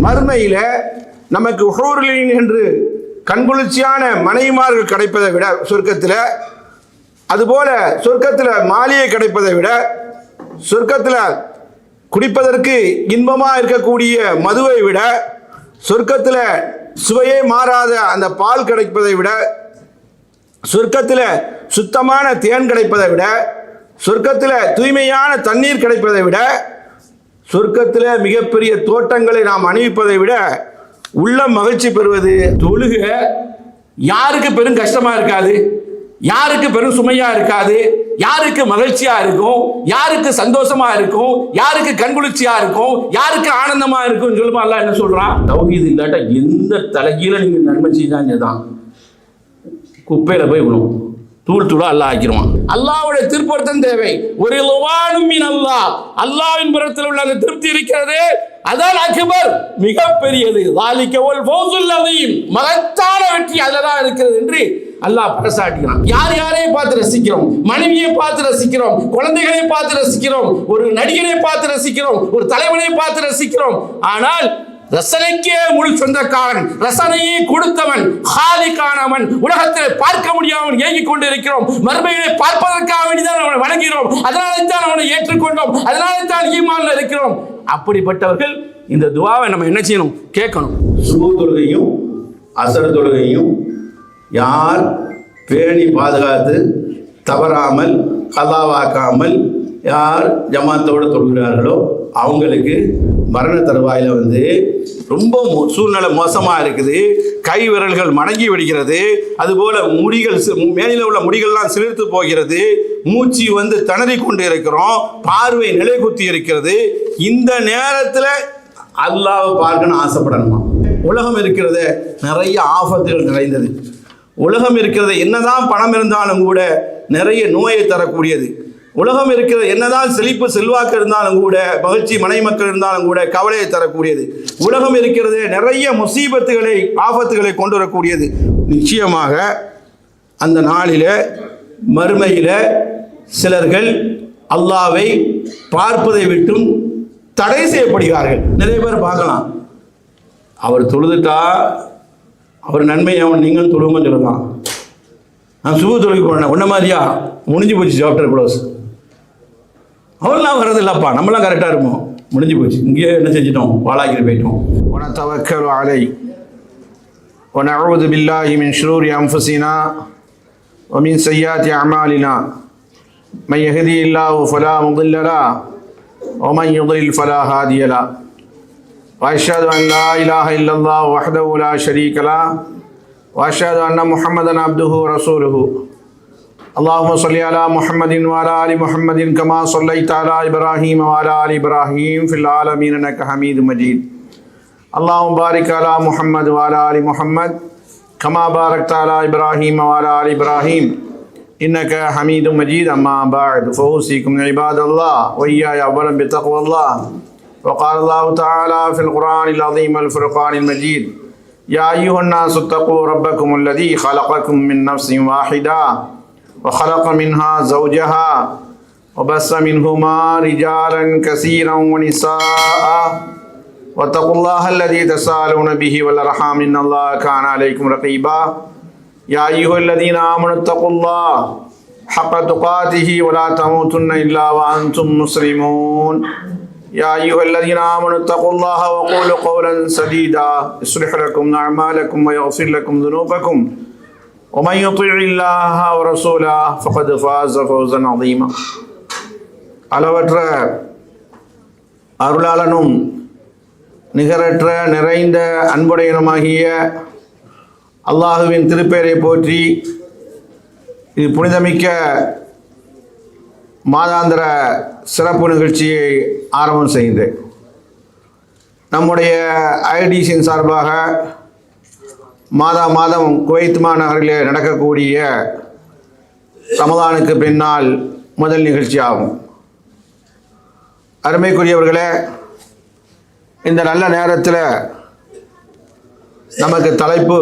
மறுமையில நமக்கு ஹூருலின் என்று கண்குளிர்ச்சியான மனைவிமார்கள் கிடைப்பதை விட சொர்க்கத்தில், அதுபோல சொர்க்கத்தில் மாளிகை கிடைப்பதை விட, சொர்க்கத்தில் குடிப்பதற்கு இன்பமாக இருக்கக்கூடிய மதுவை விட, சொர்க்கத்தில் சுவையே மாறாத அந்த பால் கிடைப்பதை விட, சொர்க்கத்தில் சுத்தமான தேன் கிடைப்பதை விட, சொர்க்கத்தில் தூய்மையான தண்ணீர் கிடைப்பதை விட, சொர்க்கத்தில் மிகப்பெரிய தோட்டங்களை நாம் அணிவிப்பதை விட உள்ள மகிழ்ச்சி பெறுவது தொழுக. யாருக்கு பெரும் கஷ்டமா இருக்காது, யாருக்கு பெரும் சுமையா இருக்காது, யாருக்கு மகிழ்ச்சியா இருக்கும், யாருக்கு சந்தோஷமா இருக்கும், யாருக்கு கண்குளிர்ச்சியா இருக்கும், யாருக்கு ஆனந்தமா இருக்கும் சொல்லுமா? அல்லாஹ் என்ன சொல்றான்? தௌஹீத் இல்லாட்ட எந்த தலைகீழ நீங்க நன்மை செய்தாங்க குப்பையில போய் விடும், தூள் தூளா அல்லாஹ் ஆக்கிடுவான். அல்லாஹ்வுடைய திருப்பொருத்தம் தேவை. ஒரு அல்லாஹ், அல்லாஹ்வின் புறத்தில் உள்ள அந்த திருப்தி இருக்கிறது, அதான் அக்பர், மிகப்பெரியது. மகத்தான வெற்றி அதுதான் இருக்கிறது என்று அல்லாஹ் பறைசாட்டுகிறான். யார் யாரையும் பார்த்து ரசிக்கிறோம், மனைவியை பார்த்து ரசிக்கிறோம், குழந்தைகளை பார்த்து ரசிக்கிறோம், ஒரு நடிகனை பார்த்து ரசிக்கிறோம், ஒரு தலைவனை பார்த்து ரசிக்கிறோம். ஆனால் ரசனைக்கே முழு சொந்தக்காரன், ரசனையை கொடுத்தவன், ஹாலிகானவன், உலகத்தில் பார்க்க முடியாமல் ஏங்கிக் கொண்டிருக்கிறோம். மறுமையை பார்ப்பதற்காக வேண்டிதான் அவனை வணங்குகிறோம், அதனால தான் அவனை ஏற்றுக்கொண்டோம், அதனால தான் ஈமான்ல இருக்கிறோம். அப்படிப்பட்டவர்கள் இந்த துஆவை நம்ம என்ன செய்யணும்? கேட்கணும். சுபு தொழுகையும் அசர் தொழுகையும் யார் பேணி பாதுகாத்து தவறாமல் கலாவாக்காமல் யார் ஜமாத்தோடு தொழுகிறார்களோ அவங்களுக்கு மரண தருவாயில் ரொம்ப சூழ்நிலை மோசமாக இருக்குது. கை விரல்கள் மடங்கி விடுகிறது, அதுபோல் முடிகள் மேலே உள்ள முடிகள்லாம் சிலிர்த்து போகிறது, மூச்சு திணறி கொண்டு இருக்கிறோம், பார்வை நிலை குத்தி இருக்கிறது. இந்த நேரத்தில் அல்லாஹ்வை பார்க்கணும் ஆசைப்படணுமா? உலகம் இருக்கிறது நிறைய ஆபத்துகள் நிறைந்தது. உலகம் இருக்கிறது என்னதான் பணம் இருந்தாலும் கூட நிறைய நோயை தரக்கூடியது. உலகம் இருக்கிறது என்னதான் செழிப்பு செல்வாக்கு இருந்தாலும் கூட, மகிழ்ச்சி மனை மக்கள் இருந்தாலும் கூட கவலையை தரக்கூடியது. உலகம் இருக்கிறது நிறைய முசீபத்துகளை ஆபத்துகளை கொண்டு வரக்கூடியது. நிச்சயமாக அந்த நாளில் மறுமையில் சிலர்கள் அல்லாஹ்வை பார்ப்பதை விட்டும் தடை செய்யப்படுகிறார்கள். நிறைய பேர் பார்க்கலாம், அவர் தொழுதுட்டா அவர் நன்மை அவன் நீங்களும் தொழுவுங்கன்னு சொல்லலாம். நான் சுப தொழுகை போனேன் ஒன்ன மாதிரியா முடிஞ்சு போச்சு, சாப்டர் க்ளோஸ். அவர்லாம் வர்றது இல்லைப்பா, நம்மளாம் கரெக்டாக இருப்போம், முடிஞ்சு போச்சு, இங்கேயே என்ன செஞ்சிட்டோம், வாழாக்கிட்டு போயிட்டோம். வனதவக்கலு அலை வனஊது பில்லாஹி மின் ஷுரூரி அன்ஃபுஸினா வமின் ஸய்யிஆத்தி அமாலினா மன் யஹ்திஹில்லாஹு ஃபலா முضில்ல லஹு வமன் யுضلل ஃபலா ஹாதிய லஹு வஅஷ்ஹது அன் லா இலாஹா இல்லல்லாஹு வஹ்தஹு லா ஷரீக லஹு வஅஷ்ஹது அன்ன முஹம்மதன் அப்துஹு ரசூலுஹு. اللهم صل على محمد وعلى آل محمد كما صليت على إبراهيم وعلى آل إبراهيم في العالمين إنك حميد مجيد. اللهم بارك على محمد وعلى آل محمد كما باركت على إبراهيم وعلى آل إبراهيم إنك حميد مجيد. أما بعد فأوصيكم عباد الله وإياي أولا بتقوى الله. وقال الله تعالى في القرآن العظيم الفرقان المجيد: يا أيها الناس اتقوا ربكم الذي خلقكم من نفس واحدة وخلق منها زوجها وبث منهما رجالا كثيرا ونساء واتقوا الله الذي تساءلون به والأرحام إن الله كان عليكم رقيبا. يا أيها الذين آمنوا اتقوا الله حق تقاته ولا تموتن إلا وأنتم مسلمون. يا أيها الذين آمنوا اتقوا الله وقولوا قولا سديدا يصلح لكم أعمالكم ويغفر لكم ذنوبكم ومن يطع الله ورسوله فقد فاز فوزا عظيما. அளவற்ற அருளாளனும் நிகரற்ற நிறைந்த அன்புடையனுமாகிய அல்லாஹுவின் திருப்பெயரை போற்றி இது புனிதமிக்க மாதாந்திர சிறப்பு நிகழ்ச்சியை ஆரம்பம் செய்தேன். நம்முடைய ஐடிசியின் சார்பாக மாதம் குவைத் மாநகரிலே நடக்கக்கூடிய ரமலானுக்கு பின்னால் முதல் நிகழ்ச்சி ஆகும். அருமைக்குரியவர்களே, இந்த நல்ல நேரத்தில் நமக்கு தலைப்பு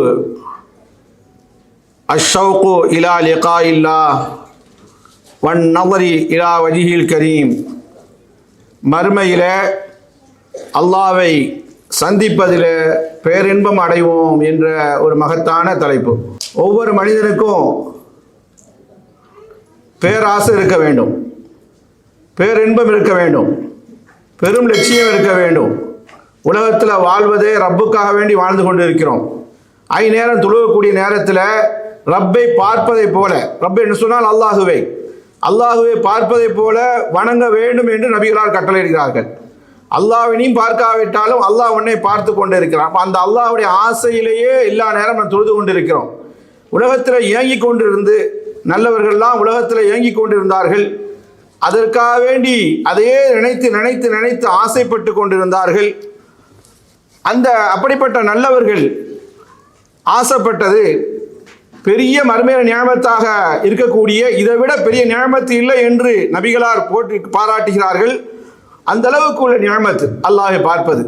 அஷ்ஷௌகு இலா லிகாஇல்லாஹ் வன் நظரி இலா வஜ்ஹில் கரீம். மறுமையில் அல்லாஹ்வை சந்திப்பதில் பேரின்பம் அடைவோம் என்ற ஒரு மகத்தான தலைப்பு. ஒவ்வொரு மனிதனுக்கும் பேராசை இருக்க வேண்டும், பேரின்பம் இருக்க வேண்டும், பெரும் லட்சியம் இருக்க வேண்டும். உலகத்தில் வாழ்வதே ரப்புக்காக வேண்டி வாழ்ந்து கொண்டு இருக்கிறோம். நேரம் தொழுகக்கூடிய நேரத்தில் ரப்பை பார்ப்பதை போல, ரப்பை என்று சொன்னால் அல்லாஹுவை பார்ப்பதை போல வணங்க வேண்டும் என்று நபிகளார் கட்டளையிடுகிறார்கள். அல்லாஹ்வினையும் பார்க்காவிட்டாலும் அல்லாஹ் உன்னை பார்த்து கொண்டு இருக்கிறான். அந்த அல்லாஹ்வுடைய ஆசையிலேயே எல்லா நேரம் நம்ம தொழுது கொண்டு இருக்கிறோம். உலகத்தில் இயங்கி கொண்டிருந்து நல்லவர்கள்லாம் உலகத்தில் இயங்கி கொண்டிருந்தார்கள். அதற்காக வேண்டி அதையே நினைத்து நினைத்து நினைத்து ஆசைப்பட்டு கொண்டிருந்தார்கள். அப்படிப்பட்ட நல்லவர்கள் ஆசைப்பட்டது பெரிய மர்ம நியாமத்தாக இருக்கக்கூடிய, இதை விட பெரிய நியாமத்து இல்லை என்று நபிகளார் போற்றி பாராட்டுகிறார்கள். அந்த அளவுக்கு உள்ள நியாமத்து அல்லாஹ்வை பார்ப்பது,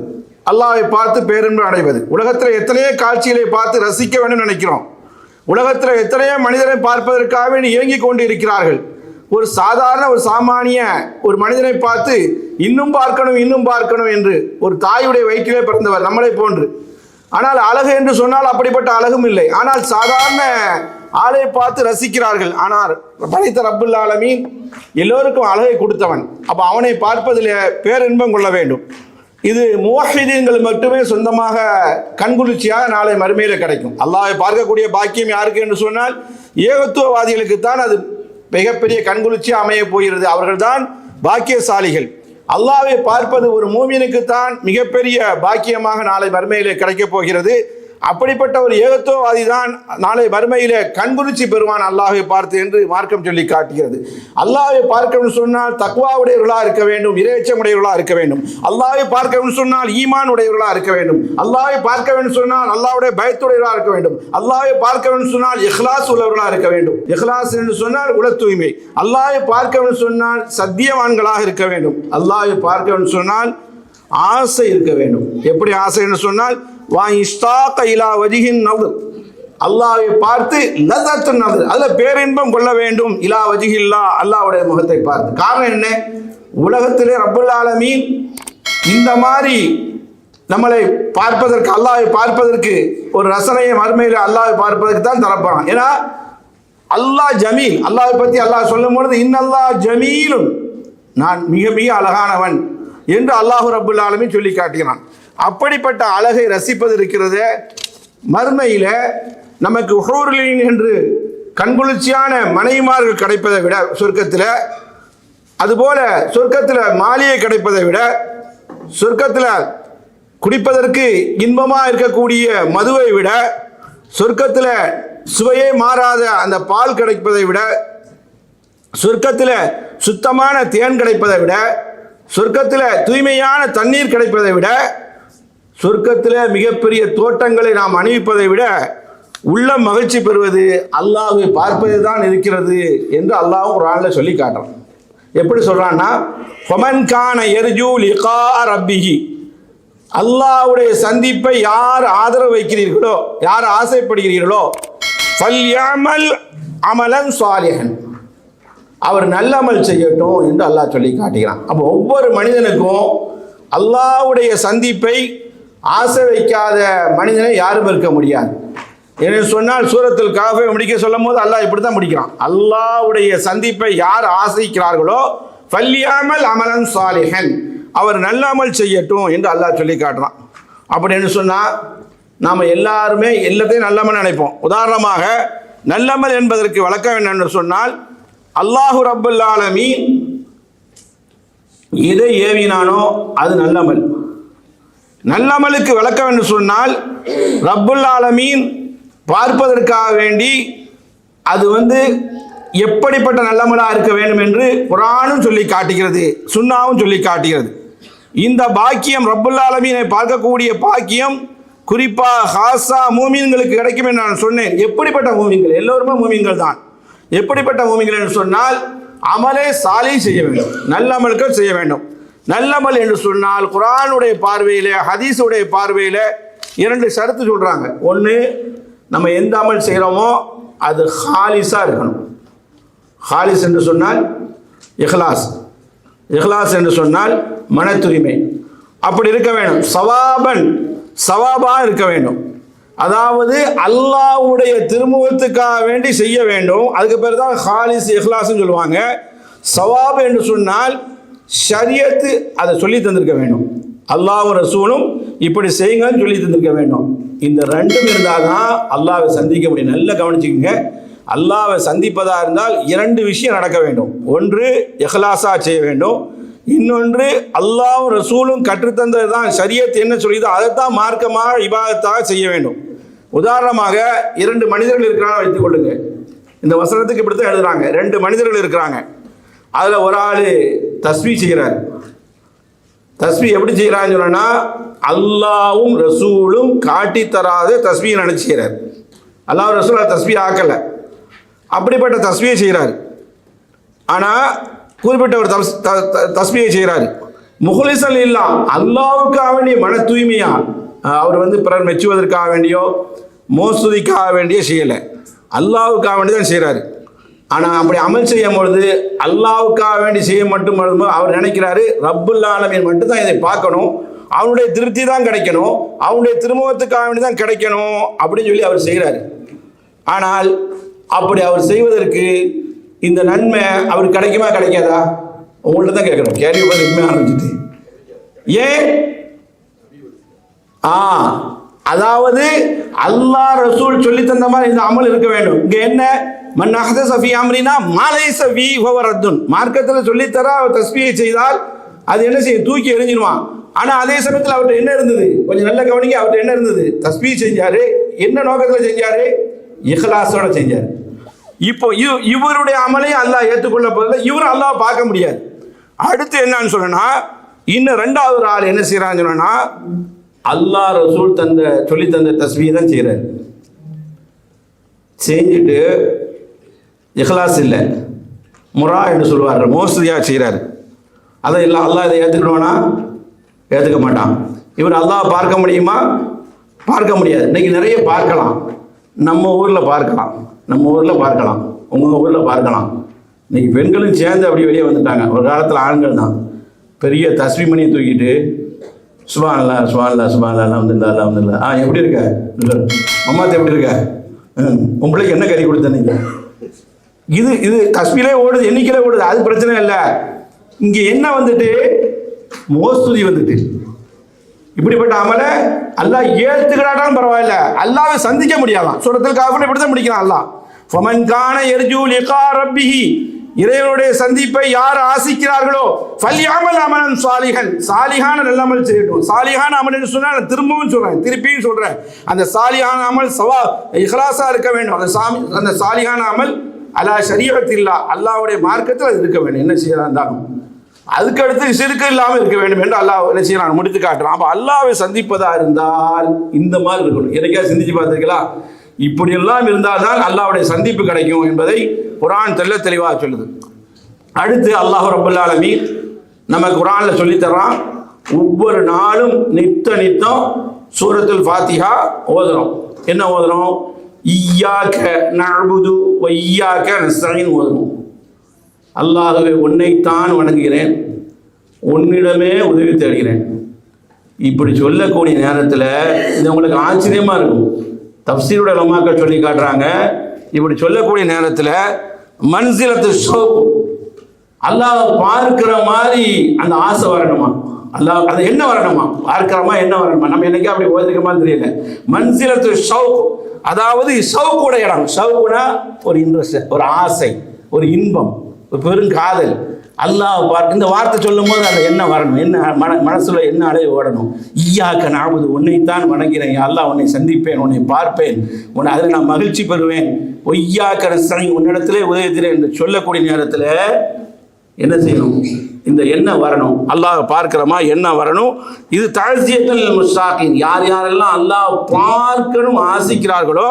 அல்லாஹ்வை பார்த்து பேரின்பம் அடைவது. உலகத்தில் எத்தனையோ காட்சிகளை பார்த்து ரசிக்க வேண்டும் நினைக்கிறோம். உலகத்தில் எத்தனையோ மனிதரை பார்ப்பதற்காக இயங்கி கொண்டு இருக்கிறார்கள். ஒரு சாதாரண ஒரு சாமானிய ஒரு மனிதனை பார்த்து இன்னும் பார்க்கணும் என்று ஒரு தாயுடைய வயிற்றிலே பிறந்தவர் நம்மளை போன்று. ஆனால் அழகு என்று சொன்னால் அப்படிப்பட்ட அழகும் இல்லை. ஆனால் சாதாரண ஆளை பார்த்து ரசிக்கிறார்கள். ஆனால் படைத்த ரப்புல் ஆலமீன் எல்லோருக்கும் அழகை கொடுத்தவன். அப்போ அவனை பார்ப்பதில் பேரின்பம் கொள்ள வேண்டும். இது முவஹ்ஹிதீன்கள் மட்டுமே சொந்தமாக கண்குளிர்ச்சியாக நாளை மறுமையில் கிடைக்கும். அல்லாஹ்வை பார்க்கக்கூடிய பாக்கியம் யாருக்கு என்று சொன்னால் ஏகத்துவவாதிகளுக்குத்தான் அது மிகப்பெரிய கண்குளிர்ச்சியாக அமைய போகிறது. அவர்கள்தான் பாக்கியசாலிகள். அல்லாஹ்வை பார்ப்பது ஒரு மூமினுக்குத்தான் மிகப்பெரிய பாக்கியமாக நாளை மறுமையிலே கிடைக்கப் போகிறது. அப்படிப்பட்ட ஒரு ஏகத்துவவாதி தான் நாளை மறுமையிலே கண்குளிர்ச்சி பெறுவான் அல்லாஹ்வை பார்த்து என்று மார்க்கம் சொல்லி காட்டுகிறது. அல்லாஹ்வை பார்க்கணும்னு சொன்னால் தக்வா உடையவர்களாக இருக்க வேண்டும், இறையச்சம் உடையவர்களாக இருக்க வேண்டும். அல்லாஹ்வை பார்க்கணும்னு சொன்னால் ஈமான் உடையவர்களாக இருக்க வேண்டும். அல்லாஹ்வை பார்க்க வேண்டும் சொன்னால் அல்லாஹ்வுடைய பயத்துடையவர்களாக இருக்க வேண்டும். அல்லாஹ்வை பார்க்க வேண்டும் சொன்னால் இஹ்லாஸ் உள்ளவர்களாக இருக்க வேண்டும். இஹ்லாஸ் என்று சொன்னால் உள தூய்மை. அல்லாஹ்வை பார்க்க வேண்டும் சொன்னால் சத்தியவான்களாக இருக்க வேண்டும். அல்லாஹ்வை பார்க்க வேண்டும் சொன்னால் ஆசை இருக்க வேண்டும். எப்படி ஆசை என்று சொன்னால் அல்லாஹ்வை பார்த்து அதுல பேரின்பம் கொள்ள வேண்டும். இலா வஜிஹில்லா, அல்லாஹ்வுடைய முகத்தை பார்த்து. காரணம் என்ன? உலகத்திலே ரப்புல் ஆலமீன் இந்த மாதிரி நம்மளை பார்ப்பதற்கு, அல்லாஹ்வை பார்ப்பதற்கு ஒரு ரசனையை மறுமையில் அல்லாஹ்வை பார்ப்பதற்கு தான் தரப்பான். ஏன்னா அல்லாஹ் ஜமீல். அல்லாஹ்வை பற்றி அல்லாஹ் சொல்லும் பொழுது இன்னல்லாஹ் ஜமீலும், நான் மிக மிக அழகானவன் என்று அல்லாஹ் ரப்புல் ஆலமீன் சொல்லி காட்டுகிறான். அப்படிப்பட்ட அழகை ரசிப்பது இருக்கிறது. மறுமையில் நமக்கு ஹூருல் என்று கண்குளிர்ச்சியான மனைவிமார்கள் கிடைப்பதை விட சொர்க்கத்தில், அதுபோல சொர்க்கத்தில் மாளிகை கிடைப்பதை விட, சொர்க்கத்தில் குடிப்பதற்கு இன்பமாக இருக்கக்கூடிய மதுவை விட, சொர்க்கத்தில் சுவையே மாறாத அந்த பால் கிடைப்பதை விட, சொர்க்கத்தில் சுத்தமான தேன் கிடைப்பதை விட, சொர்க்கத்தில் தூய்மையான தண்ணீர் கிடைப்பதை விட, சொர்க்கத்தில் மிகப்பெரிய தோட்டங்களை நாம் அணிவிப்பதை விட உள்ள மகிழ்ச்சி பெறுவது அல்லாஹ்வை பார்ப்பது தான் இருக்கிறது என்று அல்லாஹ் குர்ஆனில் சொல்லி காட்டுறான். எப்படி சொல்றான்னா, ஃபமன் கான யர்ஜூ லிகா ரப்பிஹி, அல்லாஹ்வுடைய சந்திப்பை யார் ஆதரவு வைக்கிறீர்களோ, யார் ஆசைப்படுகிறீர்களோ, ஃபல்யமல் அமலன் சாலிஹன், அவர் நல்ல அமல் செய்யட்டும் என்று அல்லாஹ் சொல்லி காட்டுகிறான். அப்போ ஒவ்வொரு மனிதனுக்கும் அல்லாஹ்வுடைய சந்திப்பை ஆசை வைக்காத மனிதனை யாரும் இருக்க முடியாது. என்று சொன்னால் சூரத்துல் கஹ்ஃபை முடிக்க சொல்லும் போது அல்லாஹ் இப்படி தான் முடிக்கிறான். அல்லாஹ்வுடைய சந்திப்பை யார் ஆசைக்கிறார்களோ ஃபல்யமல் அமலன் சாலிஹன், அவர் நல்ல அமல் செய்யட்டும் என்று அல்லாஹ் சொல்லி காட்டுறான். அப்படின்னு சொன்னால் நாம் எல்லாருமே எல்லாத்தையும் நல்லமல் நினைப்போம். உதாரணமாக நல்லமல் என்பதற்கு விளக்கம் என்னென்னு சொன்னால், அல்லாஹு ரப்புல் ஆலமீன் எதை ஏவினானோ அது நல்லமல். நல்லமலுக்கு விளக்கம் என்று சொன்னால், ரப்புல் ஆலமீன் பார்ப்பதற்காக வேண்டி அது எப்படிப்பட்ட நல்லமலாக இருக்க வேண்டும் என்று குர்ஆனும் சொல்லி காட்டுகிறது, சுன்னாவும் சொல்லி காட்டுகிறது. இந்த பாக்கியம் ரப்புல் ஆலமீனை பார்க்கக்கூடிய பாக்கியம் குறிப்பாக ஹாஸா மூமின்களுக்கு கிடைக்கும் என்று நான் சொன்னேன். எப்படிப்பட்ட மூமின்கள்? எல்லோருமே மூமின்கள் தான். எப்படிப்பட்ட மூமின்கள் என்று சொன்னால், அமலே சாலி செய்ய வேண்டும், நல்ல அமல்கள் செய்ய வேண்டும். நல்லமல் என்று சொன்னால் குர்ஆனுடைய பார்வையில், ஹதீஸுடைய பார்வையில் இரண்டு ஷரத்து சொல்கிறாங்க. ஒன்று, நம்ம எந்த அமல் செய்கிறோமோ அது ஹாலிஸாக இருக்கணும். ஹாலிஸ் என்று சொன்னால் இஹ்லாஸ், இஹ்லாஸ் என்று சொன்னால் மன தூய்மை. அப்படி இருக்க வேண்டும். சவாபா இருக்க வேண்டும். அதாவது அல்லாஹ்வுடைய திருமுகத்துக்காக வேண்டி செய்ய வேண்டும். அதுக்கு பேர் தான் ஹாலிஸ் இஹ்லாஸ்னு சொல்லுவாங்க. சவாப் என்று சொன்னால் ஷரியத்து அதை சொல்லி தந்திருக்க வேண்டும். அல்லாஹ் ரசூலும் இப்படி செய்யுங்கன்னு சொல்லி தந்திருக்க வேண்டும். இந்த ரெண்டும் இருந்தால் தான் அல்லாஹ்வை சந்திக்க முடியும். நல்லா கவனிச்சுக்கோங்க. அல்லாஹ்வை சந்திப்பதாக இருந்தால் 2 விஷயம் நடக்க வேண்டும். ஒன்று இஹ்லாஸா செய்ய வேண்டும். இன்னொன்று அல்லாஹ் ரசூலும் கற்றுத்தந்தது தான் ஷரியத் என்ன சொல்லியதோ அதைத்தான் மார்க்கமாக இபாதத்தாக செய்ய வேண்டும். உதாரணமாக 2 மனிதர்கள் இருக்கிறாங்க வைத்துக் கொள்ளுங்க. இந்த வசனத்துக்கு இப்படித்தான் எழுதுறாங்க. 2 மனிதர்கள் இருக்கிறாங்க. அதில் ஒரு ஆள் தஸ்பீஹ் செய்கிறார். தஸ்பீஹ் எப்படி செய்கிறான்னு சொன்னா அல்லாவும் ரசூலும் காட்டி தராத தஸ்பீஹ் நினைச்சுக்கிறார். அல்லாஹ் ரசூல் தஸ்பீஹ் ஆக்கல, அப்படிப்பட்ட தஸ்பீஹ் செய்கிறார். ஆனால் குறிப்பிட்ட ஒரு தஸ்பீஹ் செய்கிறார். முஹ்லிஸன் இல்லா, அல்லாஹ்வுக்காக வேண்டிய மன தூய்மையா, அவர் பிறர் மெச்சுவதற்காக வேண்டியோ மோசுதிக்காக வேண்டிய செய்யலை, அல்லாஹ்வுக்காக வேண்டி தான் செய்கிறாரு. ஆனால் அப்படி அமல் செய்யும் பொழுது அல்லாஹ்வுக்காக வேண்டி செய்ய மட்டும் அவர் நினைக்கிறாரு ரப்புல் ஆலமீன் மட்டும் தான் இதை பார்க்கணும், அவனுடைய திருப்தி தான் கிடைக்கணும், அவனுடைய திருமுகத்துக்காக வேண்டி தான் கிடைக்கணும் அப்படின்னு சொல்லி அவர் செய்கிறாரு. ஆனால் அப்படி அவர் செய்வதற்கு இந்த நன்மை அவருக்கு கிடைக்குமா கிடைக்காதா? உங்கள்ட்ட தான் கேட்குறேன். கேள்வி உண்மை ஆரம்பிச்சுட்டு ஏன்? அதாவது அல்லாஹ் ரசூல் சொல்லி தந்த மாதிரி இந்த அமல் இருக்க வேண்டும். இங்க என்ன மன் அஹ்தஸ ஃபீ அம்ரினா மா லைஸ ஃபீஹி ஃபஹுவ ரத்துன். மார்க்கத்தில் சொல்லித்தர தஸ்பீஹ் செய்தால் அது என்ன செய்யும்? தூக்கி எறிஞ்சிடுவான். ஆனால் அதே சமயத்தில் அவர்கிட்ட என்ன இருந்தது? கொஞ்சம் நல்ல கவனிங்க. அவர்கிட்ட என்ன இருந்தது? தஸ்பீஹ் செஞ்சாரு. என்ன நோக்கத்தில் செஞ்சாரு? இஹ்லாஸோட செஞ்சார். இப்போ இவருடைய அமலையும் அல்லாஹ் ஏற்றுக்கொள்ள போதில்லை, இவரும் அல்லாஹ் பார்க்க முடியாது. அடுத்து என்னன்னு சொன்னா இன்னும் 2வது ஆள் என்ன செய்யறான்னு சொன்னா அல்லாஹ் ரசூல் சொல்லி தந்த தஸ்பீஹ் தான் செய்கிறார். செஞ்சுட்டு இஹ்லாஸ் இல்லை, முரா என்று சொல்வார்கள், மோசடியாக செய்கிறார். அதை இல்லை அல்லாஹ் இதை ஏற்றுக்கணும்னா ஏற்றுக்க மாட்டான். இவர் அல்லாஹ் பார்க்க முடியுமா? பார்க்க முடியாது. இன்னைக்கு நிறைய பார்க்கலாம். நம்ம ஊரில் பார்க்கலாம், உங்கள் ஊரில் பார்க்கலாம். இன்னைக்கு பெண்களும் சேர்ந்து அப்படி வெளியே வந்துட்டாங்க. ஒரு காலத்தில் ஆண்கள் தான் பெரிய தஸ்பீஹ் மணியை தூக்கிட்டு சுப்ஹானல்லாஹ் அல்ஹம்துலில்லாஹ் எப்படி இருக்க அம்மாத்த எப்படி இருக்க, உன் பிள்ளைக்கு என்ன கறி கொடுத்த நீங்கள், இது தஸ்பீலே ஓடுது, எண்ணிக்கையிலே ஓடுது, அது பிரச்சனை இல்லை. இங்கே என்ன மோஸ்துதி இப்படிப்பட்ட அமலை அல்லாஹ் ஏற்றுக்கிறாட்டாலும் பரவாயில்ல, அல்லாஹ்வை சந்திக்க முடியாதான். சூரத்துல் காஃபில் இப்படி தான் முடிக்கிறான் அல்லாஹ். ஃபமன் கான யர்ஜூ லிகா ரப்பிஹி, இறைவனுடைய சந்திப்பை யார் ஆசிக்கிறார்களோ ஃபல்யஅமல் அமலன் சாலிஹன், சாலிஹான நல்ல அமல் செய்யட்டும். சாலிஹான அமல் என்று சொன்னால் திருப்பியும் சொல்றேன், அந்த சாலிஹான அமல் இஹ்லாஸா இருக்க வேண்டும். அந்த சாலிஹான அமல் அலா ஷரீஅத்தில்லா, அல்லாஹ்வுடைய மார்க்கத்தில் அது இருக்க வேண்டும். என்ன செய்யறா இருந்தாலும் அதுக்கு அடுத்து ஷிர்க் இல்லாமல் இருக்க வேண்டும் என்று அல்லாஹ் என்ன செய்யறான், முடித்து காட்டுறான். அப்போ அல்லாஹ்வை சந்திப்பதா இருந்தால் இந்த மாதிரி இருக்கணும். எனக்கா சிந்திச்சு பார்த்துருக்கீங்களா? இப்படியெல்லாம் இருந்தால்தான் அல்லாஹ்வுடைய சந்திப்பு கிடைக்கும் என்பதை குர்ஆன் தெளிவாக சொல்லுது. அடுத்து அல்லாஹ் ரப்பல் ஆலமீன் நமக்கு குர்ஆனில் சொல்லித்தரான். ஒவ்வொரு நாளும் நித்தம் சூரத்துல் ஃபாத்திஹா ஓதுறோம். என்ன ஓதுறோம்? இய்யாக நஅ்புது வ இய்யாக நஸ்தஈன் ஓதுறோம். அல்லாஹ்வே உன்னைத்தான் வணங்குகிறேன், உன்னிடமே உதவி தேடுகிறேன். இப்படி சொல்லக்கூடிய நேரத்தில் இது உங்களுக்கு ஆச்சரியமாக இருக்கும். தஃப்சீருடைய உலமாக்கள் சொல்லி காட்டுறாங்க, இப்படி சொல்லக்கூடிய நேரத்தில் மன்சிலத்து ஷௌக், அல்லாஹ் பார்க்கிற மாதிரி அந்த ஆசை வரணுமா? அல்லாஹ் அது என்ன வரணுமா? பார்க்கிறமா என்ன வரணுமா? நம்ம என்னைக்கா அப்படி ஓதிருக்கமான்னு தெரியல. மன்சிலத்து ஷௌக், அதாவது ஷௌக்குட இடம். ஷௌக்குனா ஒரு இன்ட்ரெஸ்ட், ஒரு ஆசை, ஒரு இன்பம், ஒரு பெருங்காதல். அல்லாஹ் பார்க்க இந்த வார்த்தை சொல்லும் போது அந்த என்ன வரணும், என்ன மனசுல என்ன அலைய ஓடணும்? ஈயாக்க நாவது, உன்னைத்தான் வணங்கிறேன் அல்லாஹ், உன்னை சந்திப்பேன், உன்னை பார்ப்பேன், உன்னை அதில் நான் மகிழ்ச்சி பெறுவேன். ஒய்யாக்க நஸ்தஈன், உன்னிடத்திலே உதவிக்கிறேன் என்று சொல்லக்கூடிய நேரத்தில் என்ன செய்யணும்? இந்த எண்ணம் வரணும். அல்லாஹ் பார்க்கிறோமா என்ன வரணும்? இது தஅஸியத்துல் முஸ்தாகீன், யார் யாரெல்லாம் அல்லாஹ் பார்க்கணும் ஆசிக்கிறார்களோ